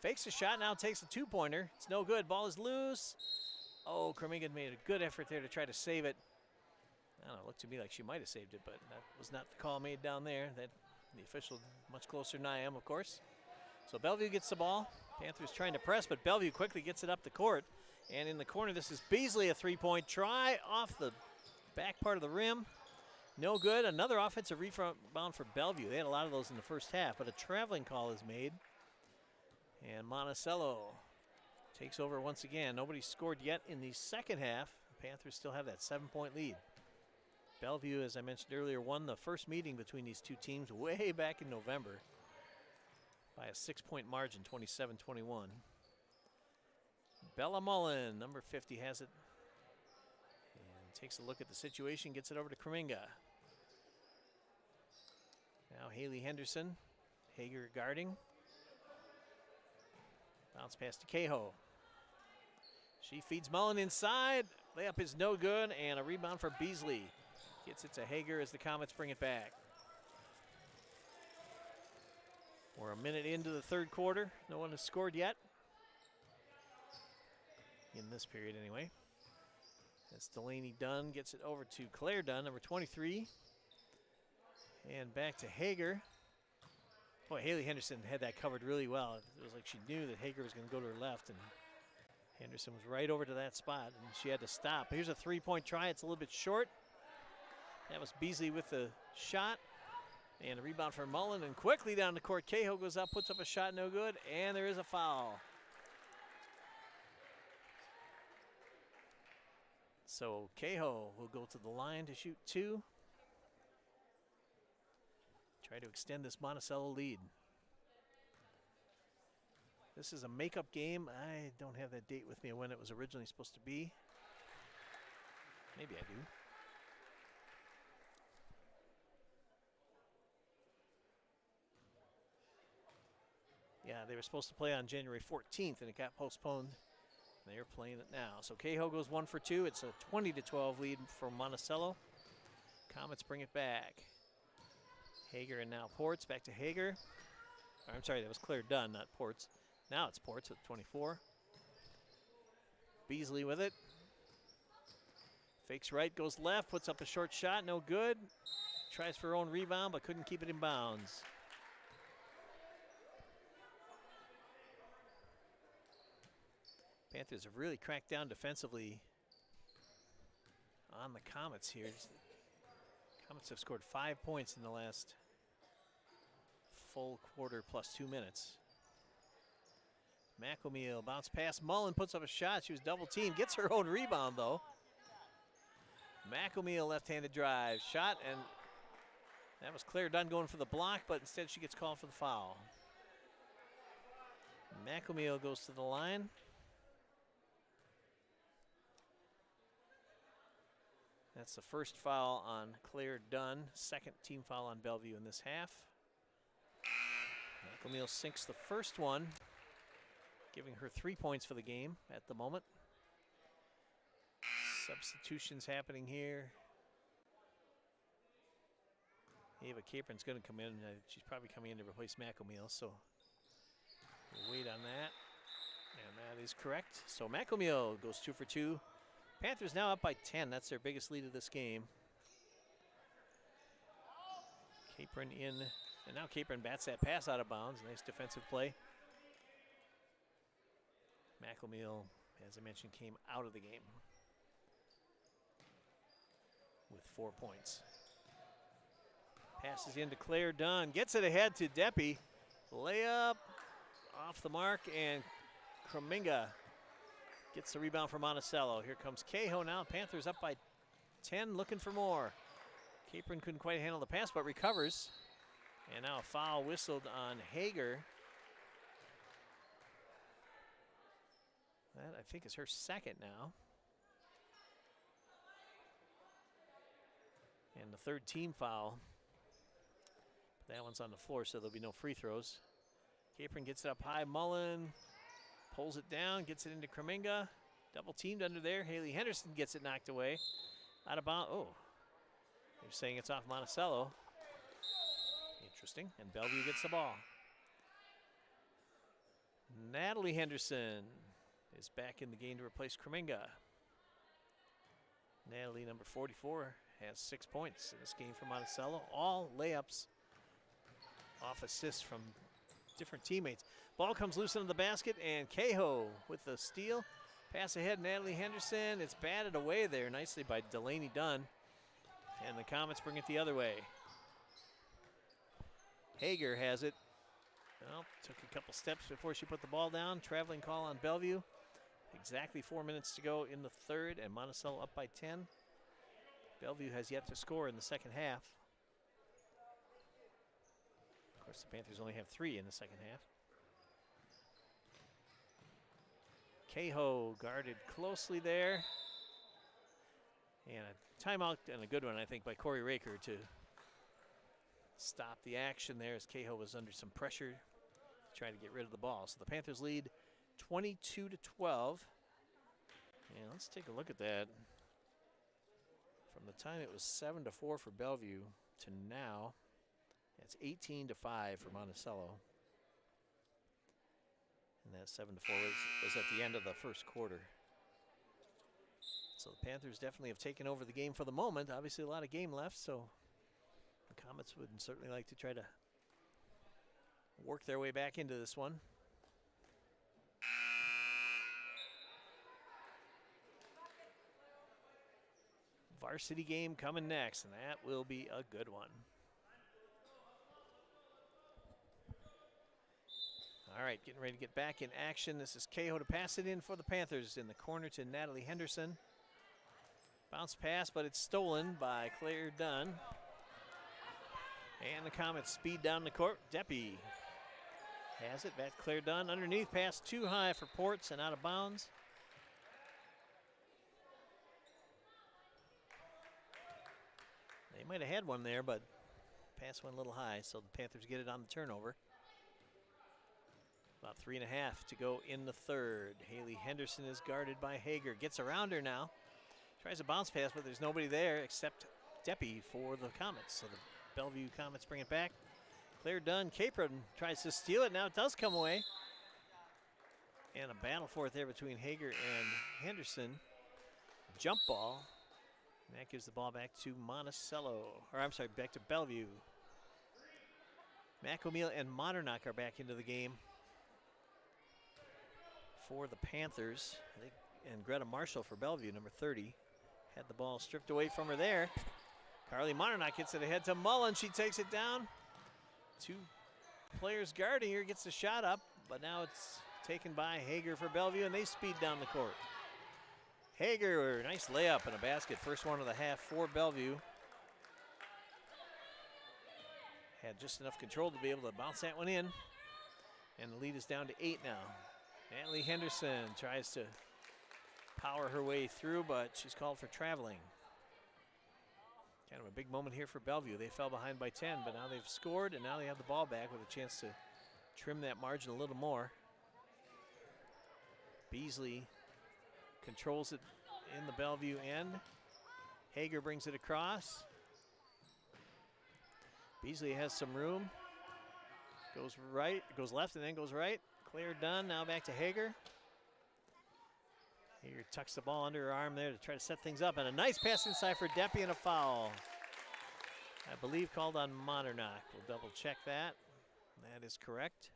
fakes a shot, now takes a 2-pointer. It's no good, ball is loose. Oh, Kreminga made a good effort there to try to save it. I don't know, it looked to me like she might have saved it, but that was not the call made down there. That the official much closer than I am, of course. So Bellevue gets the ball. Panthers trying to press, but Bellevue quickly gets it up the court. And in the corner, this is Beasley, a 3-point try off the back part of the rim. No good. Another offensive rebound for Bellevue. They had a lot of those in the first half, but a traveling call is made. And Monticello takes over once again. Nobody scored yet in the second half. The Panthers still have that 7-point lead. Bellevue, as I mentioned earlier, won the first meeting between these two teams way back in November by a 6-point margin, 27-21. Bella Mullen, number 50, has it. And takes a look at the situation, gets it over to Kreminga. Now Haley Henderson, Hager guarding. Bounce pass to Cahoe. She feeds Mullen inside. Layup is no good, and a rebound for Beasley. Gets it to Hager as the Comets bring it back. We're a minute into the third quarter. No one has scored yet. In this period, anyway. As Delaney Dunn gets it over to Claire Dunn, number 23. And back to Hager. Boy, Haley Henderson had that covered really well. It was like she knew that Hager was going to go to her left, and Henderson was right over to that spot, and she had to stop. Here's a 3-point try. It's a little bit short. That was Beasley with the shot. And a rebound for Mullen, and quickly down the court. Cahoe goes up, puts up a shot, no good, and there is a foul. So Cahoe will go to the line to shoot 2. Try to extend this Monticello lead. This is a makeup game. I don't have that date with me when it was originally supposed to be. Maybe I do. Yeah, they were supposed to play on January 14th, and it got postponed. They're playing it now. So Cahoe goes 1 for 2. It's a 20-12 lead for Monticello. Comets bring it back. Hager and now Ports. Back to Hager. I'm sorry, that was Claire Dunn, not Ports. Now it's Ports at 24. Beasley with it. Fakes right, goes left, puts up a short shot, no good. Tries for her own rebound, but couldn't keep it in bounds. Panthers have really cracked down defensively on the Comets here. Comets have scored 5 points in the last full quarter plus 2 minutes. McElmeal bounce pass. Mullen puts up a shot. She was double teamed. Gets her own rebound though. McElmeal left-handed drive. Shot, and that was Claire Dunn going for the block, but instead she gets called for the foul. McElmeal goes to the line. That's the first foul on Claire Dunn. Second team foul on Bellevue in this half. McElmeal sinks the first one, giving her 3 points for the game at the moment. Substitutions happening here. Ava Capron's going to come in. She's probably coming in to replace McElmeal, so we'll wait on that. And that is correct. So McElmeal goes 2 for 2. Panthers now up by 10. That's their biggest lead of this game. Capron in, and now Capron bats that pass out of bounds. Nice defensive play. McElmeal, as I mentioned, came out of the game with 4 points. Passes into Claire Dunn, gets it ahead to Deppie. Layup off the mark, and Kreminga gets the rebound for Monticello. Here comes Cahill now. Panthers up by 10, looking for more. Capron couldn't quite handle the pass, but recovers. And now a foul whistled on Hager. That, I think, is her second now. And the third team foul. That one's on the floor, so there'll be no free throws. Capron gets it up high. Mullen pulls it down, gets it into Kreminga. Double teamed under there. Haley Henderson gets it knocked away. Out of bounds. Oh, they're saying it's off Monticello. Interesting. And Bellevue gets the ball. Natalie Henderson is back in the game to replace Kreminga. Natalie, number 44, has 6 points in this game for Monticello. All layups off assists from different teammates. Ball comes loose into the basket, and Cahill with the steal. Pass ahead, Natalie Henderson. It's batted away there nicely by Delaney Dunn. And the Comets bring it the other way. Hager has it. Well, took a couple steps before she put the ball down. Traveling call on Bellevue. Exactly 4 minutes to go in the third, and Monticello up by 10. Bellevue has yet to score in the second half. Of course, the Panthers only have 3 in the second half. Cahill guarded closely there. And a timeout, and a good one, I think, by Corey Raker to stop the action there as Cahill was under some pressure trying to get rid of the ball. So the Panthers lead 22-12. And let's take a look at that. From the time it was 7-4 for Bellevue to now, it's 18-5 for Monticello. And that 7-4 was at the end of the first quarter. So the Panthers definitely have taken over the game for the moment. Obviously a lot of game left, so the Comets would certainly like to try to work their way back into this one. Varsity game coming next, and that will be a good one. All right, getting ready to get back in action. This is Cahill to pass it in for the Panthers in the corner to Natalie Henderson. Bounce pass, but it's stolen by Claire Dunn. And the Comets speed down the court. Deppie has it. Back to Claire Dunn. Underneath, pass too high for Ports and out of bounds. They might have had one there, but pass went a little high, so the Panthers get it on the turnover. About 3.5 to go in the third. Haley Henderson is guarded by Hager. Gets around her now. Tries a bounce pass, but there's nobody there except Deppie for the Comets. So the Bellevue Comets bring it back. Claire Dunn, Capron tries to steal it. Now it does come away. And a battle for it there between Hager and Henderson. Jump ball. And that gives the ball back to Monticello. Or I'm sorry, back to Bellevue. McElmeal and Modernock are back into the game for the Panthers. And Greta Marshall for Bellevue, number 30, Had the ball stripped away from her there. Carly Monternock gets it ahead to Mullen. She takes it down. 2 players guarding her, gets the shot up, but now it's taken by Hager for Bellevue, and they speed down the court. Hager, nice layup and a basket. First one of the half for Bellevue. Had just enough control to be able to bounce that one in. And the lead is down to 8 now. Natalie Henderson tries to power her way through, but she's called for traveling. Kind of a big moment here for Bellevue. They fell behind by 10, but now they've scored, and now they have the ball back with a chance to trim that margin a little more. Beasley controls it in the Bellevue end. Hager brings it across. Beasley has some room. Goes right, goes left, and then goes right. Claire Dunn now back to Hager. Hager tucks the ball under her arm there to try to set things up, and a nice pass inside for Deppie and a foul. I believe called on Monternock. We'll double check that. That is correct.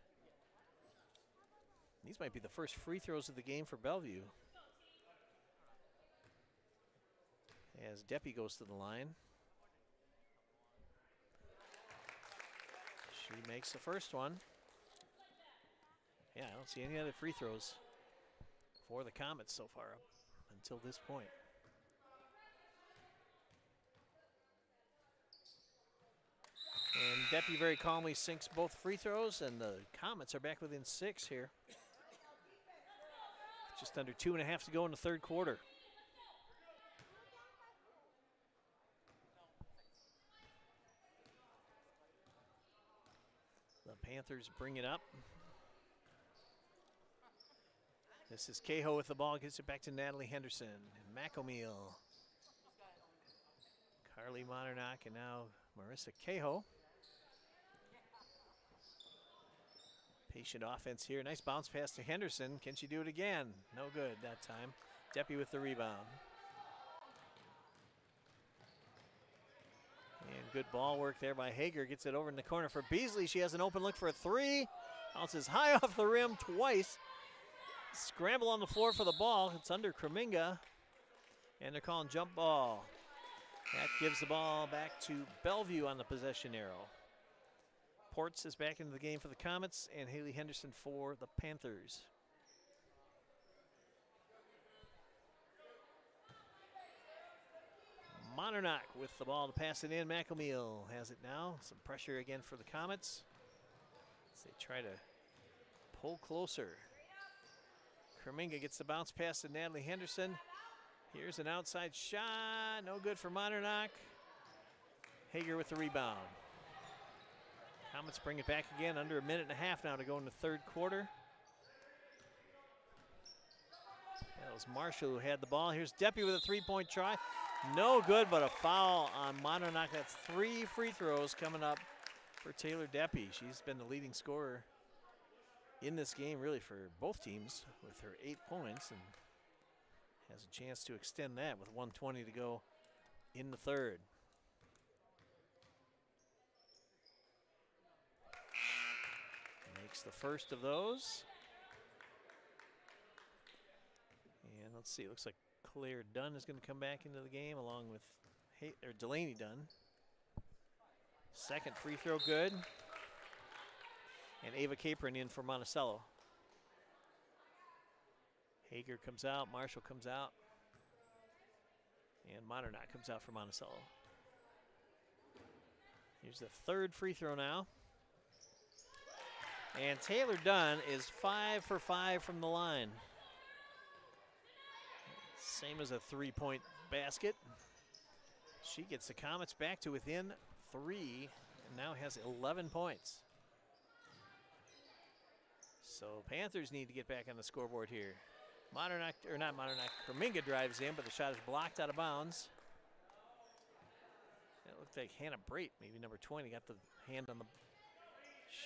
These might be the first free throws of the game for Bellevue. As Deppie goes to the line. She makes the first one. Yeah, I don't see any other free throws for the Comets so far up until this point. And Deppie very calmly sinks both free throws, and the Comets are back within 6 here. Just under 2.5 to go in the third quarter. The Panthers bring it up. This is Cahill with the ball, gets it back to Natalie Henderson. And McElmeal. Carly Monternock, and now Marissa Cahill. Patient offense here. Nice bounce pass to Henderson. Can she do it again? No good that time. Deppie with the rebound. And good ball work there by Hager. Gets it over in the corner for Beasley. She has an open look for a 3. Bounces high off the rim twice. Scramble on the floor for the ball. It's under Kreminga. And they're calling jump ball. That gives the ball back to Bellevue on the possession arrow. Ports is back into the game for the Comets, and Haley Henderson for the Panthers. Monternock with the ball to pass it in. McElmeal has it now. Some pressure again for the Comets as they try to pull closer. Kreminga gets the bounce pass to Natalie Henderson. Here's an outside shot. No good for Monternock. Hager with the rebound. Comets bring it back again. Under 1.5 minutes now to go in the third quarter. That was Marshall who had the ball. Here's Deppie with a 3-point try. No good, but a foul on Monternock. That's 3 free throws coming up for Taylor Deppie. She's been the leading scorer in this game, really, for both teams with her 8 points, and has a chance to extend that with 1:20 to go in the third. Makes the first of those. And let's see, it looks like Claire Dunn is going to come back into the game along with Delaney Dunn. Second free throw good. And Ava Capron in for Monticello. Hager comes out, Marshall comes out, and Monternock comes out for Monticello. Here's the third free throw now. And Taylor Dunn is 5 for 5 from the line. Same as a 3-point basket. She gets the Comets back to within 3 and now has 11 points. So Panthers need to get back on the scoreboard here. Kreminga drives in, but the shot is blocked out of bounds. It looked like Hannah Brate, maybe number 20, got the hand on the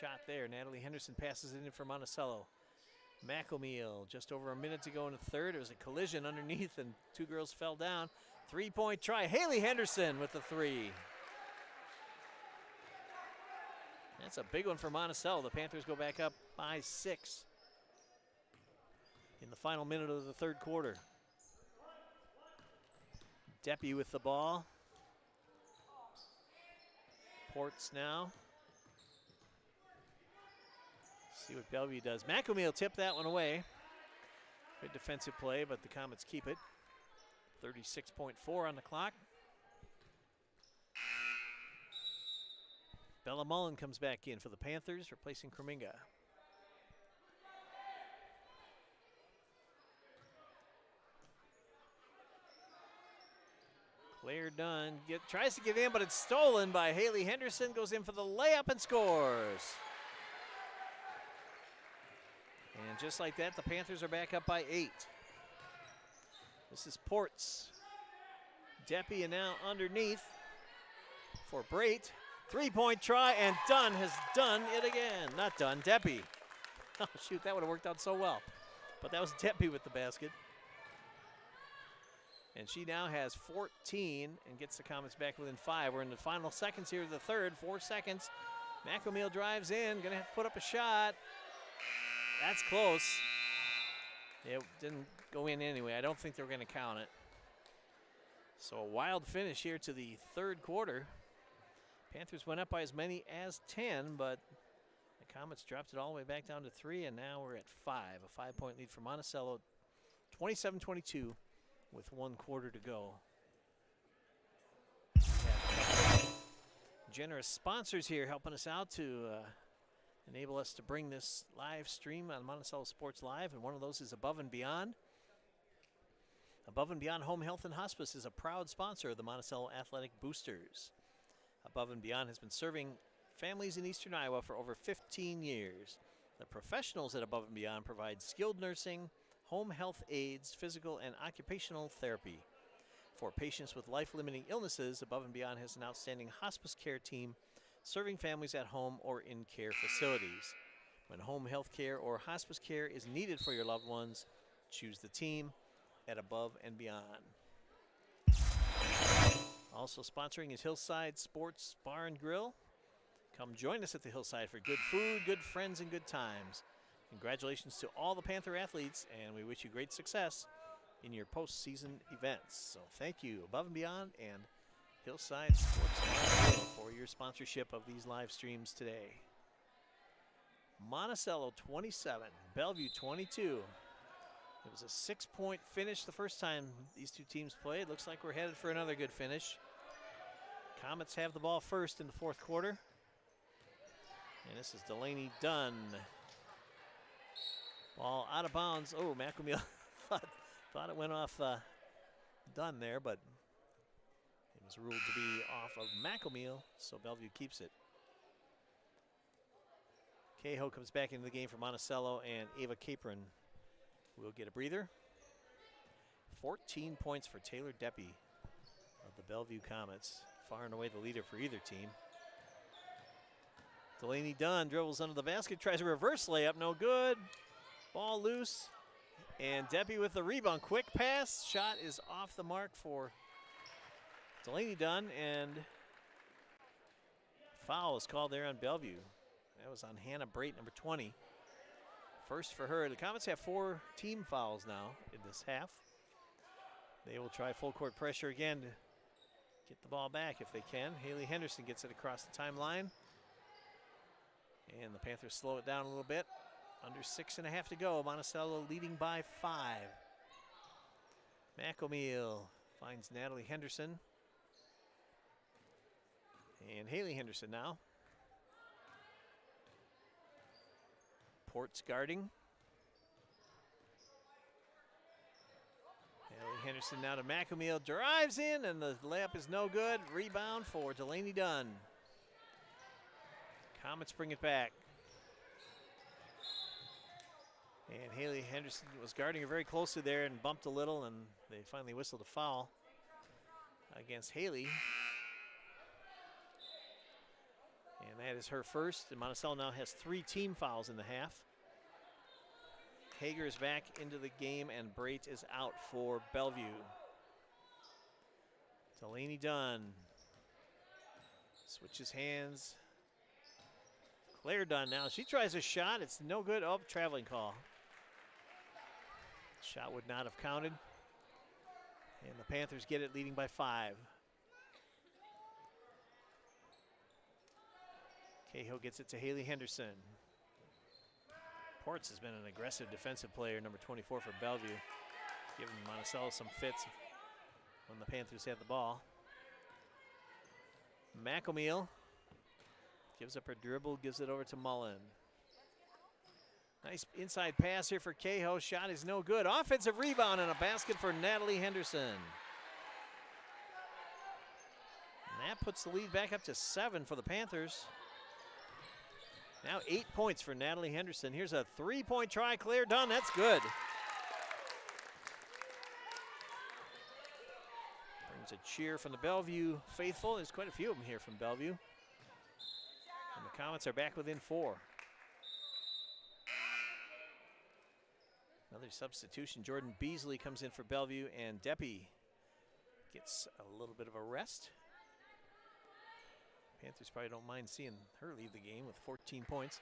shot there. Natalie Henderson passes it in for Monticello. McElmeal, just over 1 minute to go in the third. It was a collision underneath, and 2 girls fell down. 3-point try. Haley Henderson with the 3. That's a big one for Monticello. The Panthers go back up by 6 in the final minute of the third quarter. Deppy with the ball. Ports now. See what Bellevue does. McElmey will tip that one away. Good defensive play, but the Comets keep it. 36.4 on the clock. Bella Mullen comes back in for the Panthers, replacing Kreminga. Claire Dunn tries to get in, but it's stolen by Haley Henderson. Goes in for the layup and scores. And just like that, the Panthers are back up by 8. This is Ports. Deppy and now underneath for Brait. 3-point try, and Dunn has done it again. Not Dunn, Deppy. Oh, shoot, that would have worked out so well. But that was Deppy with the basket. And she now has 14 and gets the Comets back within 5. We're in the final seconds here of the third. 4 seconds. McElmey drives in, gonna have to put up a shot. That's close. It didn't go in anyway. I don't think they're gonna count it. So a wild finish here to the third quarter. Panthers went up by as many as 10, but the Comets dropped it all the way back down to 3, and now we're at 5. A 5-point lead for Monticello, 27-22 with 1 quarter to go. Generous sponsors here helping us out to enable us to bring this live stream on Monticello Sports Live, and one of those is Above and Beyond. Above and Beyond Home Health and Hospice is a proud sponsor of the Monticello Athletic Boosters. Above and Beyond has been serving families in eastern Iowa for over 15 years. The professionals at Above and Beyond provide skilled nursing, home health aides, physical and occupational therapy. For patients with life-limiting illnesses, Above and Beyond has an outstanding hospice care team serving families at home or in care facilities. When home health care or hospice care is needed for your loved ones, choose the team at Above and Beyond. Also sponsoring is Hillside Sports Bar and Grill. Come join us at the Hillside for good food, good friends, and good times. Congratulations to all the Panther athletes, and we wish you great success in your postseason events. So thank you, Above and Beyond and Hillside Sports Bar and Grill, for your sponsorship of these live streams today. Monticello 27, Bellevue 22. It was a 6-point finish the first time these two teams played. Looks like we're headed for another good finish. Comets have the ball first in the fourth quarter. And this is Delaney Dunn. Ball out of bounds. Oh, McElmey thought it went off Dunn there, but it was ruled to be off of McElmey, so Bellevue keeps it. Cahill comes back into the game for Monticello, and Ava Capron will get a breather. 14 points for Taylor Deppy of the Bellevue Comets. Far and away the leader for either team. Delaney Dunn dribbles under the basket, tries a reverse layup, no good. Ball loose, and Deppy with the rebound. Quick pass, shot is off the mark for Delaney Dunn, and foul is called there on Bellevue. That was on Hannah Brait, number 20. First for her. The Comets have 4 team fouls now in this half. They will try full court pressure again to get the ball back if they can. Haley Henderson gets it across the timeline. And the Panthers slow it down a little bit. Under 6.5 to go. Monticello leading by 5. McElmey finds Natalie Henderson. And Haley Henderson now. Ports guarding. Haley Henderson now to McElmey. Drives in, and the layup is no good. Rebound for Delaney Dunn. Comets bring it back. And Haley Henderson was guarding her very closely there and bumped a little, and they finally whistled a foul against Haley. And that is her first. And Monticello now has 3 team fouls in the half. Hager is back into the game, and Brait is out for Bellevue. Delaney Dunn switches hands. Claire Dunn now. She tries a shot. It's no good. Oh, traveling call. Shot would not have counted. And the Panthers get it, leading by 5. Cahill gets it to Haley Henderson. Ports has been an aggressive defensive player, number 24 for Bellevue, giving Monticello some fits when the Panthers had the ball. McElmeal gives up her dribble, gives it over to Mullen. Nice inside pass here for Cahill. Shot is no good. Offensive rebound and a basket for Natalie Henderson. And that puts the lead back up to 7 for the Panthers. Now 8 points for Natalie Henderson. Here's a 3-point try. Claire Dunn. That's good. Brings a cheer from the Bellevue faithful. There's quite a few of them here from Bellevue. And the Comets are back within 4. Another substitution. Jordan Beasley comes in for Bellevue, and Deppie gets a little bit of a rest. Panthers probably don't mind seeing her leave the game with 14 points.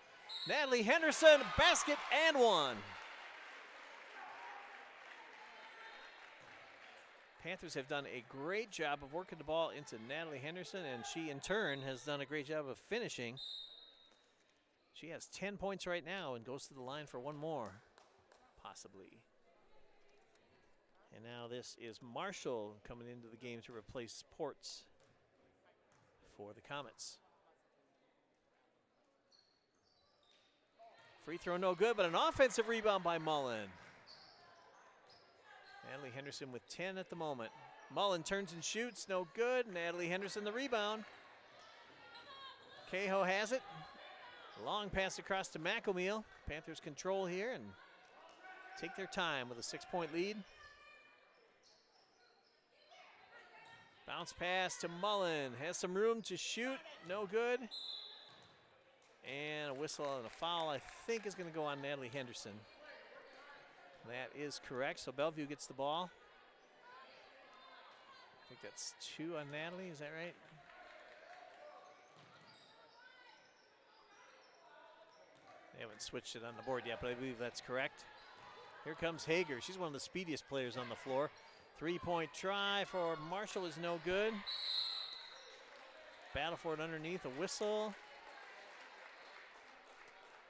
Natalie Henderson, basket and 1. Panthers have done a great job of working the ball into Natalie Henderson, and she in turn has done a great job of finishing. She has 10 points right now and goes to the line for one more, possibly. And now this is Marshall coming into the game to replace Ports for the Comets. Free throw no good, but an offensive rebound by Mullen. Natalie Henderson with 10 at the moment. Mullen turns and shoots, no good. Natalie Henderson the rebound. Cahill has it. Long pass across to McElmeal. Panthers control here and take their time with a 6-point lead. Bounce pass to Mullen. Has some room to shoot. No good. And a whistle and a foul, I think, is going to go on Natalie Henderson. That is correct. So Bellevue gets the ball. I think that's 2 on Natalie. Is that right? They haven't switched it on the board yet, but I believe that's correct. Here comes Hager. She's one of the speediest players on the floor. 3-point try for Marshall is no good. Battle for it underneath, a whistle.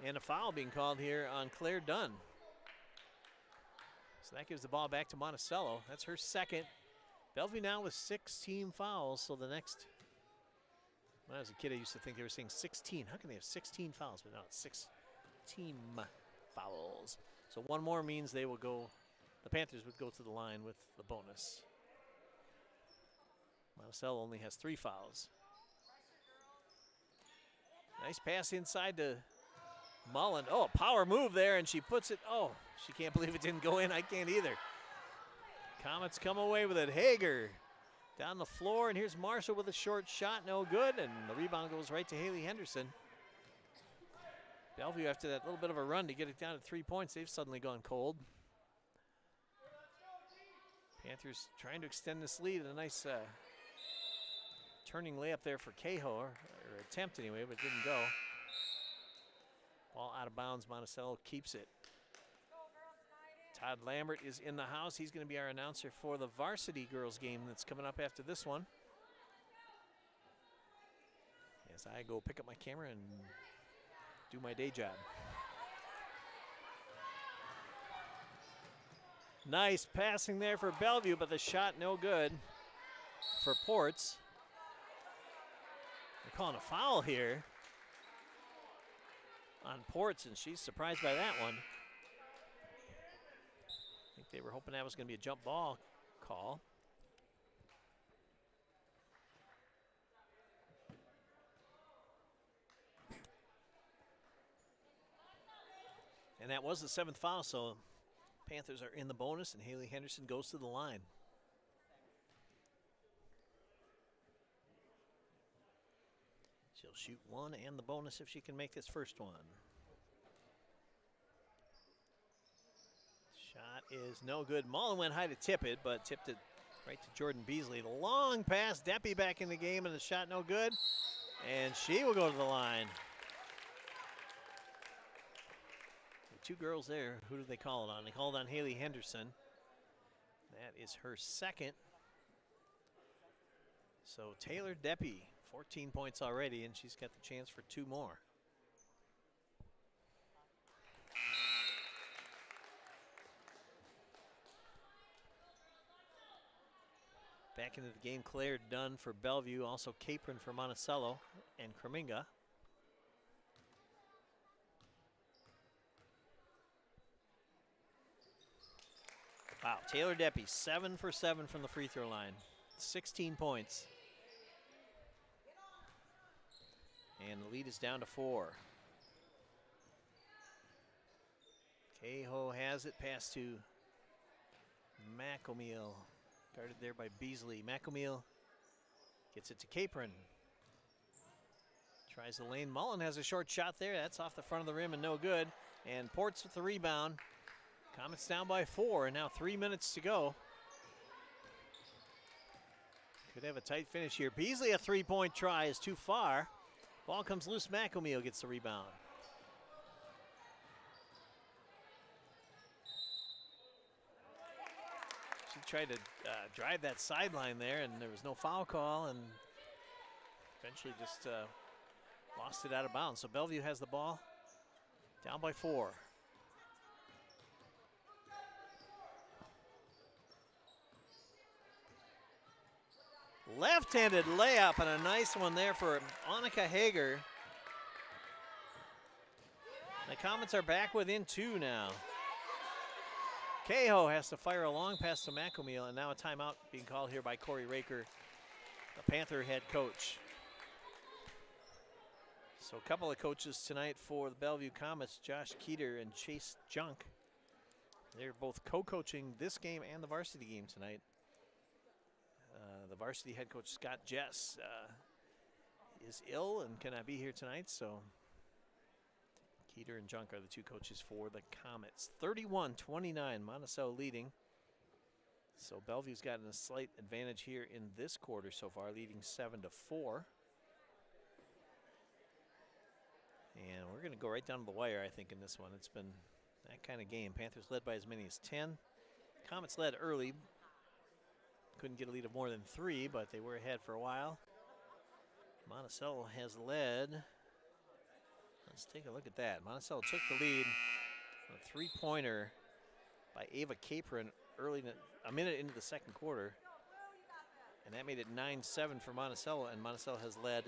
And a foul being called here on Claire Dunn. So that gives the ball back to Monticello. That's her second. Bellevue now with 6 team fouls. So the next, when I was a kid, I used to think they were saying 16. How can they have 16 fouls? But no, it's 6 team fouls. So one more means they will go, the Panthers would go to the line with the bonus. Monticello only has 3 fouls. Nice pass inside to Mullen. Oh, power move there, and she puts it. Oh, she can't believe it didn't go in. I can't either. Comets come away with it. Hager down the floor, and here's Marshall with a short shot. No good, and the rebound goes right to Haley Henderson. Bellevue, after that little bit of a run to get it down to 3 points, they've suddenly gone cold. Panthers trying to extend this lead, and a nice turning layup there for Cahill, or attempt anyway, but didn't go. Ball out of bounds. Monticello keeps it. Todd Lambert is in the house. He's going to be our announcer for the varsity girls game that's coming up after this one. As I go pick up my camera and do my day job. Nice passing there for Bellevue, but the shot no good for Ports. They're calling a foul here on Ports, and she's surprised by that one. I think they were hoping that was going to be a jump ball call. And that was the 7th foul, so Panthers are in the bonus, and Haley Henderson goes to the line. She'll shoot 1 and the bonus if she can make this first one. Shot is no good. Mullen went high to tip it, but tipped it right to Jordan Beasley. The long pass, Deppie back in the game, and the shot no good. And she will go to the line. The 2 girls there, who do they call it on? They called on Haley Henderson. That is her second. So Taylor Deppy, 14 points already, and she's got the chance for 2 more. Back into the game, Claire Dunn for Bellevue, also Capron for Monticello, and Kreminga. Wow, Taylor Deppy, 7 for 7 from the free throw line, 16 points. And the lead is down to 4. Cahill has it, pass to McElmeal. Guarded there by Beasley. McElmeal gets it to Capron. Tries the lane. Mullen has a short shot there. That's off the front of the rim and no good. And Ports with the rebound. Comets down by 4, and now 3 minutes to go. Could have a tight finish here. Beasley, a 3-point try, is too far. Ball comes loose. McElmeal gets the rebound. She tried to drive that sideline there, and there was no foul call, and eventually just lost it out of bounds. So Bellevue has the ball, down by 4. Left-handed layup, and a nice one there for Annika Hager. The Comets are back within 2 now. Cahill has to fire a long pass to McElmeal, and now a timeout being called here by Corey Raker, the Panther head coach. So a couple of coaches tonight for the Bellevue Comets, Josh Keeter and Chase Junk. They're both co-coaching this game and the varsity game tonight. The varsity head coach, Scott Jess, is ill and cannot be here tonight, so Keeter and Junk are the 2 coaches for the Comets. 31-29, Monticello leading. So Bellevue's gotten a slight advantage here in this quarter so far, leading 7-4. And we're going to go right down to the wire, I think, in this one. It's been that kind of game. Panthers led by as many as 10. Comets led early. Couldn't get a lead of more than 3, but they were ahead for a while. Monticello has led. Let's take a look at that. Monticello took the lead on a 3-pointer by Ava Capron early, a minute into the second quarter. And that made it 9-7 for Monticello, and Monticello has led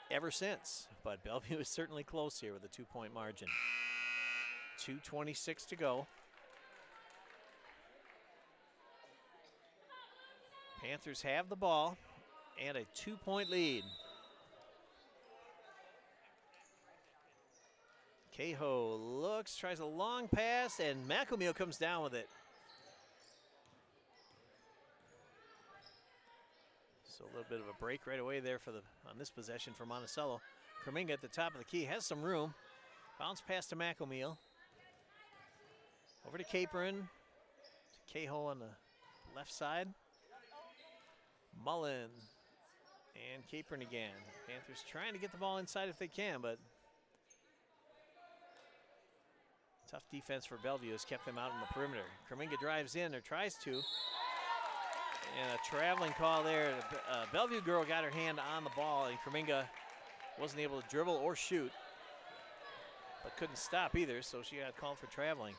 ever since. But Bellevue is certainly close here with a 2-point margin. 2:26 to go. Panthers have the ball and a 2-point lead. Cahill looks, tries a long pass, and McElmeal comes down with it. So a little bit of a break right away there on this possession for Monticello. Kreminga at the top of the key, has some room. Bounce pass to McElmeal. Over to Capron. To Cahill on the left side. Mullen and Capron again. Panthers trying to get the ball inside if they can, but tough defense for Bellevue has kept them out on the perimeter. Kreminga drives in, or tries to. And a traveling call there. Bellevue girl got her hand on the ball, and Kreminga wasn't able to dribble or shoot, but couldn't stop either, so she got called for traveling.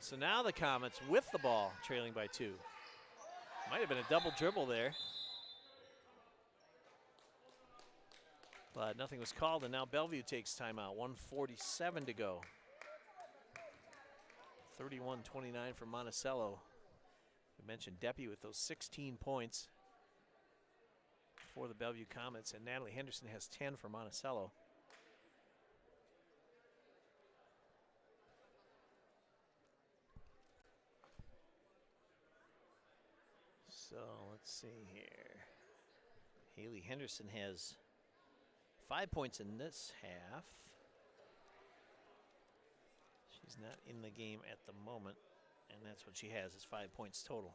So now the Comets with the ball, trailing by 2. Might have been a double dribble there, but nothing was called, and now Bellevue takes timeout. 1:47 to go. 31-29 for Monticello. We mentioned Deppy with those 16 points for the Bellevue Comets, and Natalie Henderson has 10 for Monticello. So let's see here. Haley Henderson has 5 points in this half. She's not in the game at the moment, and that's what she has, is 5 points total.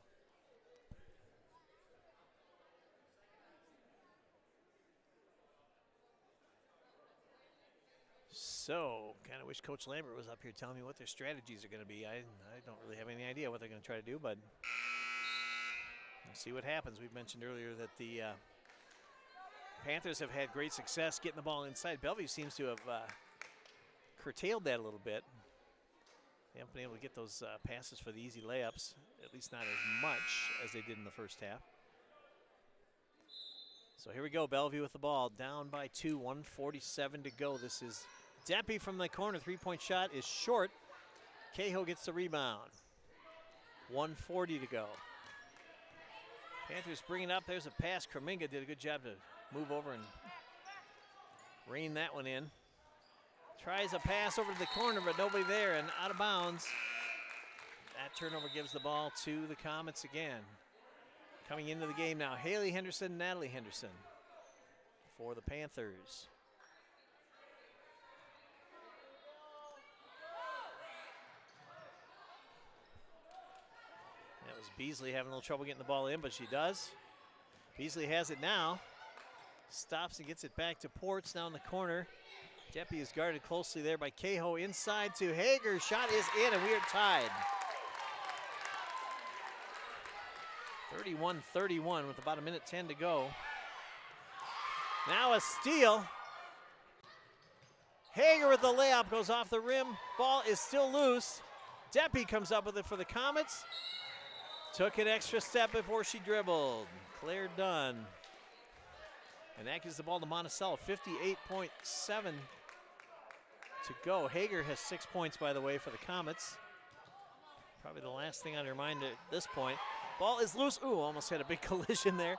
So, kind of wish Coach Lambert was up here telling me what their strategies are going to be. I don't really have any idea what they're going to try to do, but We'll see what happens. We mentioned earlier that the Panthers have had great success getting the ball inside. Bellevue seems to have curtailed that a little bit. They haven't been able to get those passes for the easy layups, at least not as much as they did in the first half. So here we go, Bellevue with the ball, down by 2, 1:47 to go. This is Deppy from the corner, three-point shot is short. Cahill gets the rebound. 1:40 to go. Panthers bring it up, there's a pass. Kreminga did a good job to move over and rein that one in. Tries a pass over to the corner, but nobody there, and out of bounds. That turnover gives the ball to the Comets again. Coming into the game now, Haley Henderson, Natalie Henderson for the Panthers. That was Beasley having a little trouble getting the ball in, but she does. Beasley has it now. Stops and gets it back to Ports now in the corner. Deppy is guarded closely there by Cahill. Inside to Hager. Shot is in, and we are tied. 31-31 with about 1:10 to go. Now a steal. Hager with the layup goes off the rim. Ball is still loose. Deppy comes up with it for the Comets. Took an extra step before she dribbled. Claire Dunn. And that gives the ball to Monticello. 58.7 to go. Hager has 6 points, by the way, for the Comets. Probably the last thing on her mind at this point. Ball is loose. Ooh, almost had a big collision there.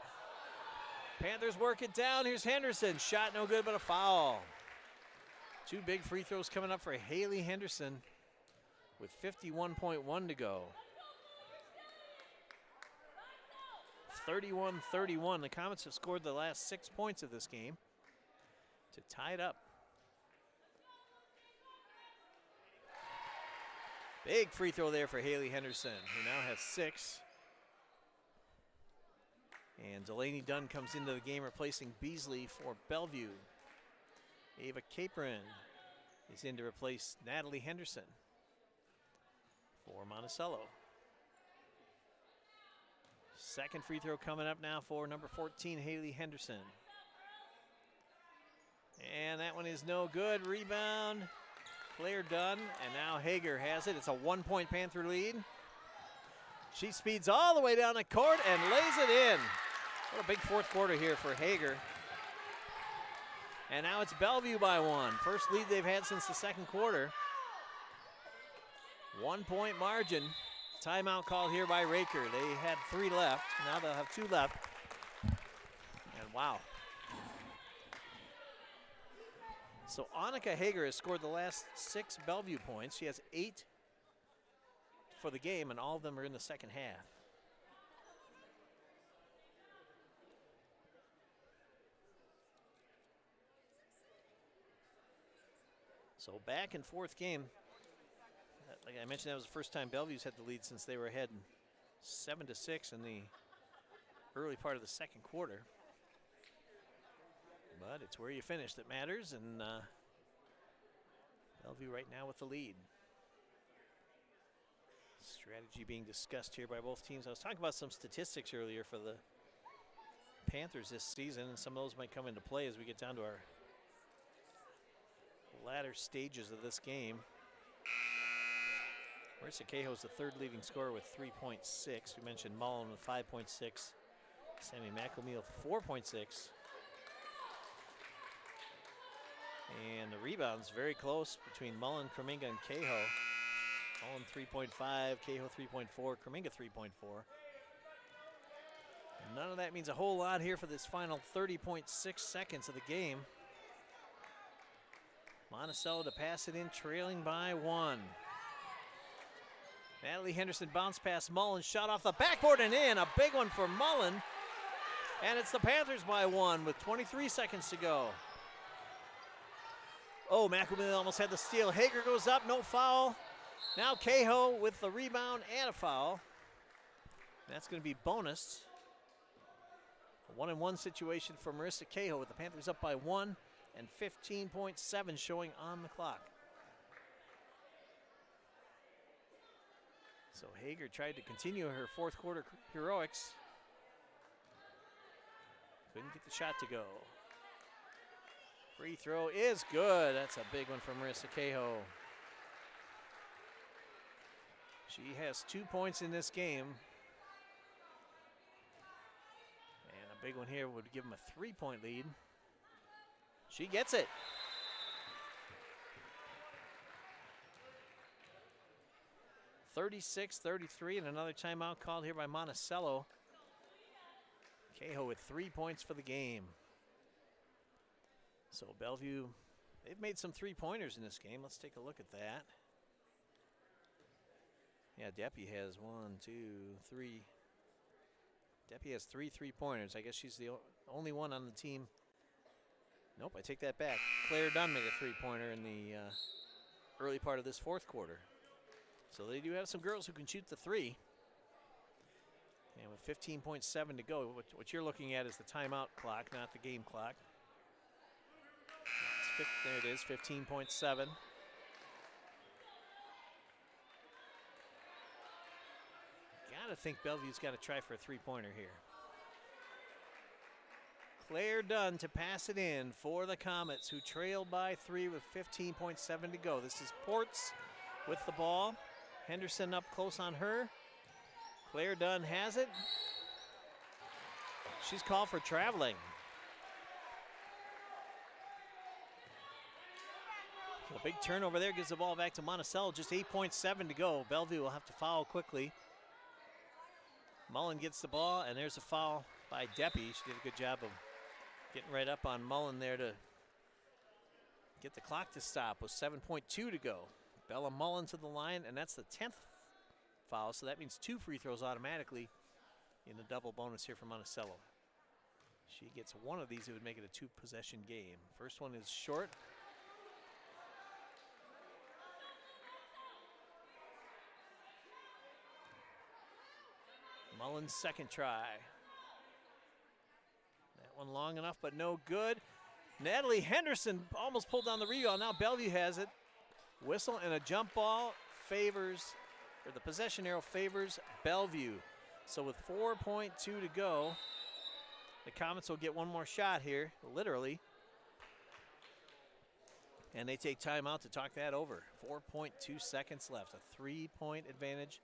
Panthers work it down. Here's Henderson. Shot no good, but a foul. 2 big free throws coming up for Haley Henderson with 51.1 to go. 31-31. The Comets have scored the last 6 points of this game to tie it up. Big free throw there for Haley Henderson, who now has 6. And Delaney Dunn comes into the game replacing Beasley for Bellevue. Ava Capron is in to replace Natalie Henderson for Monticello. Second free throw coming up now for number 14, Haley Henderson. And that one is no good. Rebound, Claire Dunn, and now Hager has it. It's a 1-point Panther lead. She speeds all the way down the court and lays it in. What a big fourth quarter here for Hager. And now it's Bellevue by 1. First lead they've had since the second quarter. 1-point margin. Timeout called here by Raker. They had 3 left. Now they'll have 2 left. And wow. So Annika Hager has scored the last 6 Bellevue points. She has 8 for the game, and all of them are in the second half. So back in fourth game. Like I mentioned, that was the first time Bellevue's had the lead since they were ahead 7-6 in the early part of the second quarter. But it's where you finish that matters, and Bellevue right now with the lead. Strategy being discussed here by both teams. I was talking about some statistics earlier for the Panthers this season, and some of those might come into play as we get down to our latter stages of this game. Marissa Cahill is the third leading scorer with 3.6. We mentioned Mullen with 5.6. Sammy McElmeal 4.6. And the rebounds very close between Mullen, Kreminga, and Cahill. Mullen 3.5, Cahill 3.4, Kreminga 3.4. None of that means a whole lot here for this final 30.6 seconds of the game. Monticello to pass it in, trailing by 1. Natalie Henderson bounced past Mullen, shot off the backboard and in. A big one for Mullen. And it's the Panthers by 1 with 23 seconds to go. Oh, McElmill almost had the steal. Hager goes up, no foul. Now Cahill with the rebound and a foul. That's going to be bonus. A 1-and-1 situation for Marissa Cahill with the Panthers up by 1 and 15.7 showing on the clock. So Hager tried to continue her fourth quarter heroics. Couldn't get the shot to go. Free throw is good. That's a big one from Marissa Cahill. She has 2 points in this game. And a big one here would give them a 3-point lead. She gets it. (36-33) and another timeout called here by Monticello. Cahill with 3 points for the game. So Bellevue, they've made some 3-pointers in this game. Let's take a look at that. Yeah, Deppie has 1, 2, 3. Deppie has 3 3-pointers. I guess she's the only one on the team. Nope, I take that back. Claire Dunn made a 3-pointer in the early part of this fourth quarter. So they do have some girls who can shoot the 3. And with 15.7 to go, what you're looking at is the timeout clock, not the game clock. There it is, 15.7. Gotta think Bellevue's got to try for a 3-pointer here. Claire Dunn to pass it in for the Comets, who trail by 3 with 15.7 to go. This is Ports with the ball. Henderson up close on her. Claire Dunn has it. She's called for traveling. So a big turnover there, gives the ball back to Monticello. Just 8.7 to go. Bellevue will have to foul quickly. Mullen gets the ball, and there's a foul by Deppie. She did a good job of getting right up on Mullen there to get the clock to stop with 7.2 to go. Bella Mullen to the line, and that's the 10th foul, so that means 2 free throws automatically in the double bonus here for Monticello. She gets one of these, it would make it a 2-possession game. First one is short. Mullen's second try. That one long enough, but no good. Natalie Henderson almost pulled down the rebound. Now Bellevue has it. Whistle and a jump ball favors, or the possession arrow favors Bellevue. So with 4.2 to go, the Comets will get one more shot here, literally. And they take timeout to talk that over. 4.2 seconds left, a 3-point advantage.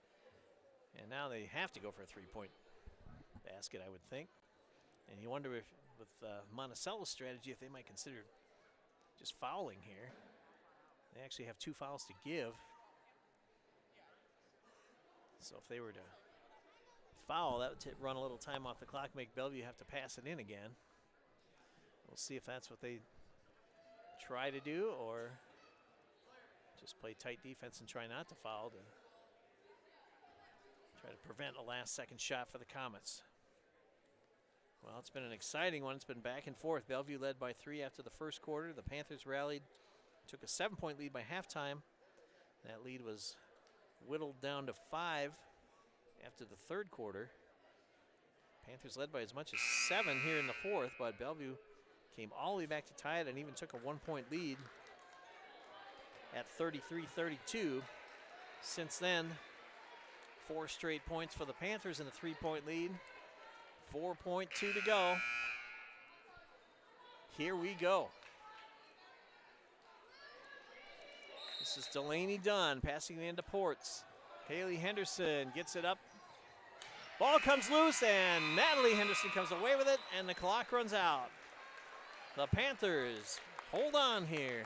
And now they have to go for a 3-point basket, I would think. And you wonder if, with Monticello's strategy, if they might consider just fouling here. They actually have 2 fouls to give. So if they were to foul, that would run a little time off the clock, make Bellevue have to pass it in again. We'll see if that's what they try to do, or just play tight defense and try not to foul to try to prevent a last-second shot for the Comets. Well, it's been an exciting one. It's been back and forth. Bellevue led by 3 after the first quarter. The Panthers rallied, took a 7-point lead by halftime. That lead was whittled down to 5 after the third quarter. Panthers led by as much as 7 here in the fourth, but Bellevue came all the way back to tie it and even took a 1-point lead at 33-32. Since then, 4 straight points for the Panthers in a 3-point lead. 4.2 to go. Here we go. This is Delaney Dunn passing it into Ports. Haley Henderson gets it up. Ball comes loose, and Natalie Henderson comes away with it, and the clock runs out. The Panthers hold on here.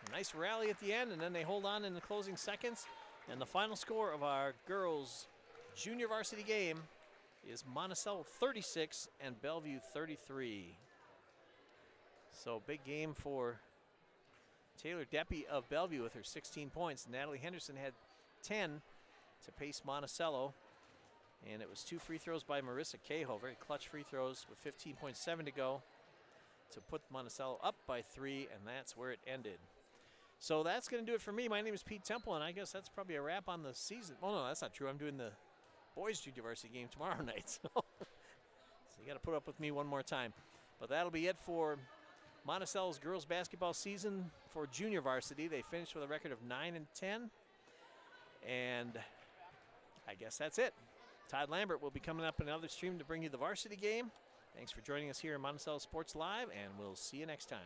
A nice rally at the end, and then they hold on in the closing seconds. And the final score of our girls' junior varsity game is Monticello 36 and Bellevue 33. So big game for Taylor Deppie of Bellevue with her 16 points. Natalie Henderson had 10 to pace Monticello. And it was 2 free throws by Marissa Cahill, very clutch free throws with 15.7 to go to put Monticello up by 3, and that's where it ended. So that's going to do it for me. My name is Pete Temple, and I guess that's probably a wrap on the season. Oh, no, that's not true. I'm doing the boys' junior varsity game tomorrow night. So you got to put up with me one more time. But that'll be it for Monticello's girls basketball season for junior varsity. They finished with a record of 9-10. And I guess that's it. Todd Lambert will be coming up in another stream to bring you the varsity game. Thanks for joining us here in Monticello Sports Live, and we'll see you next time.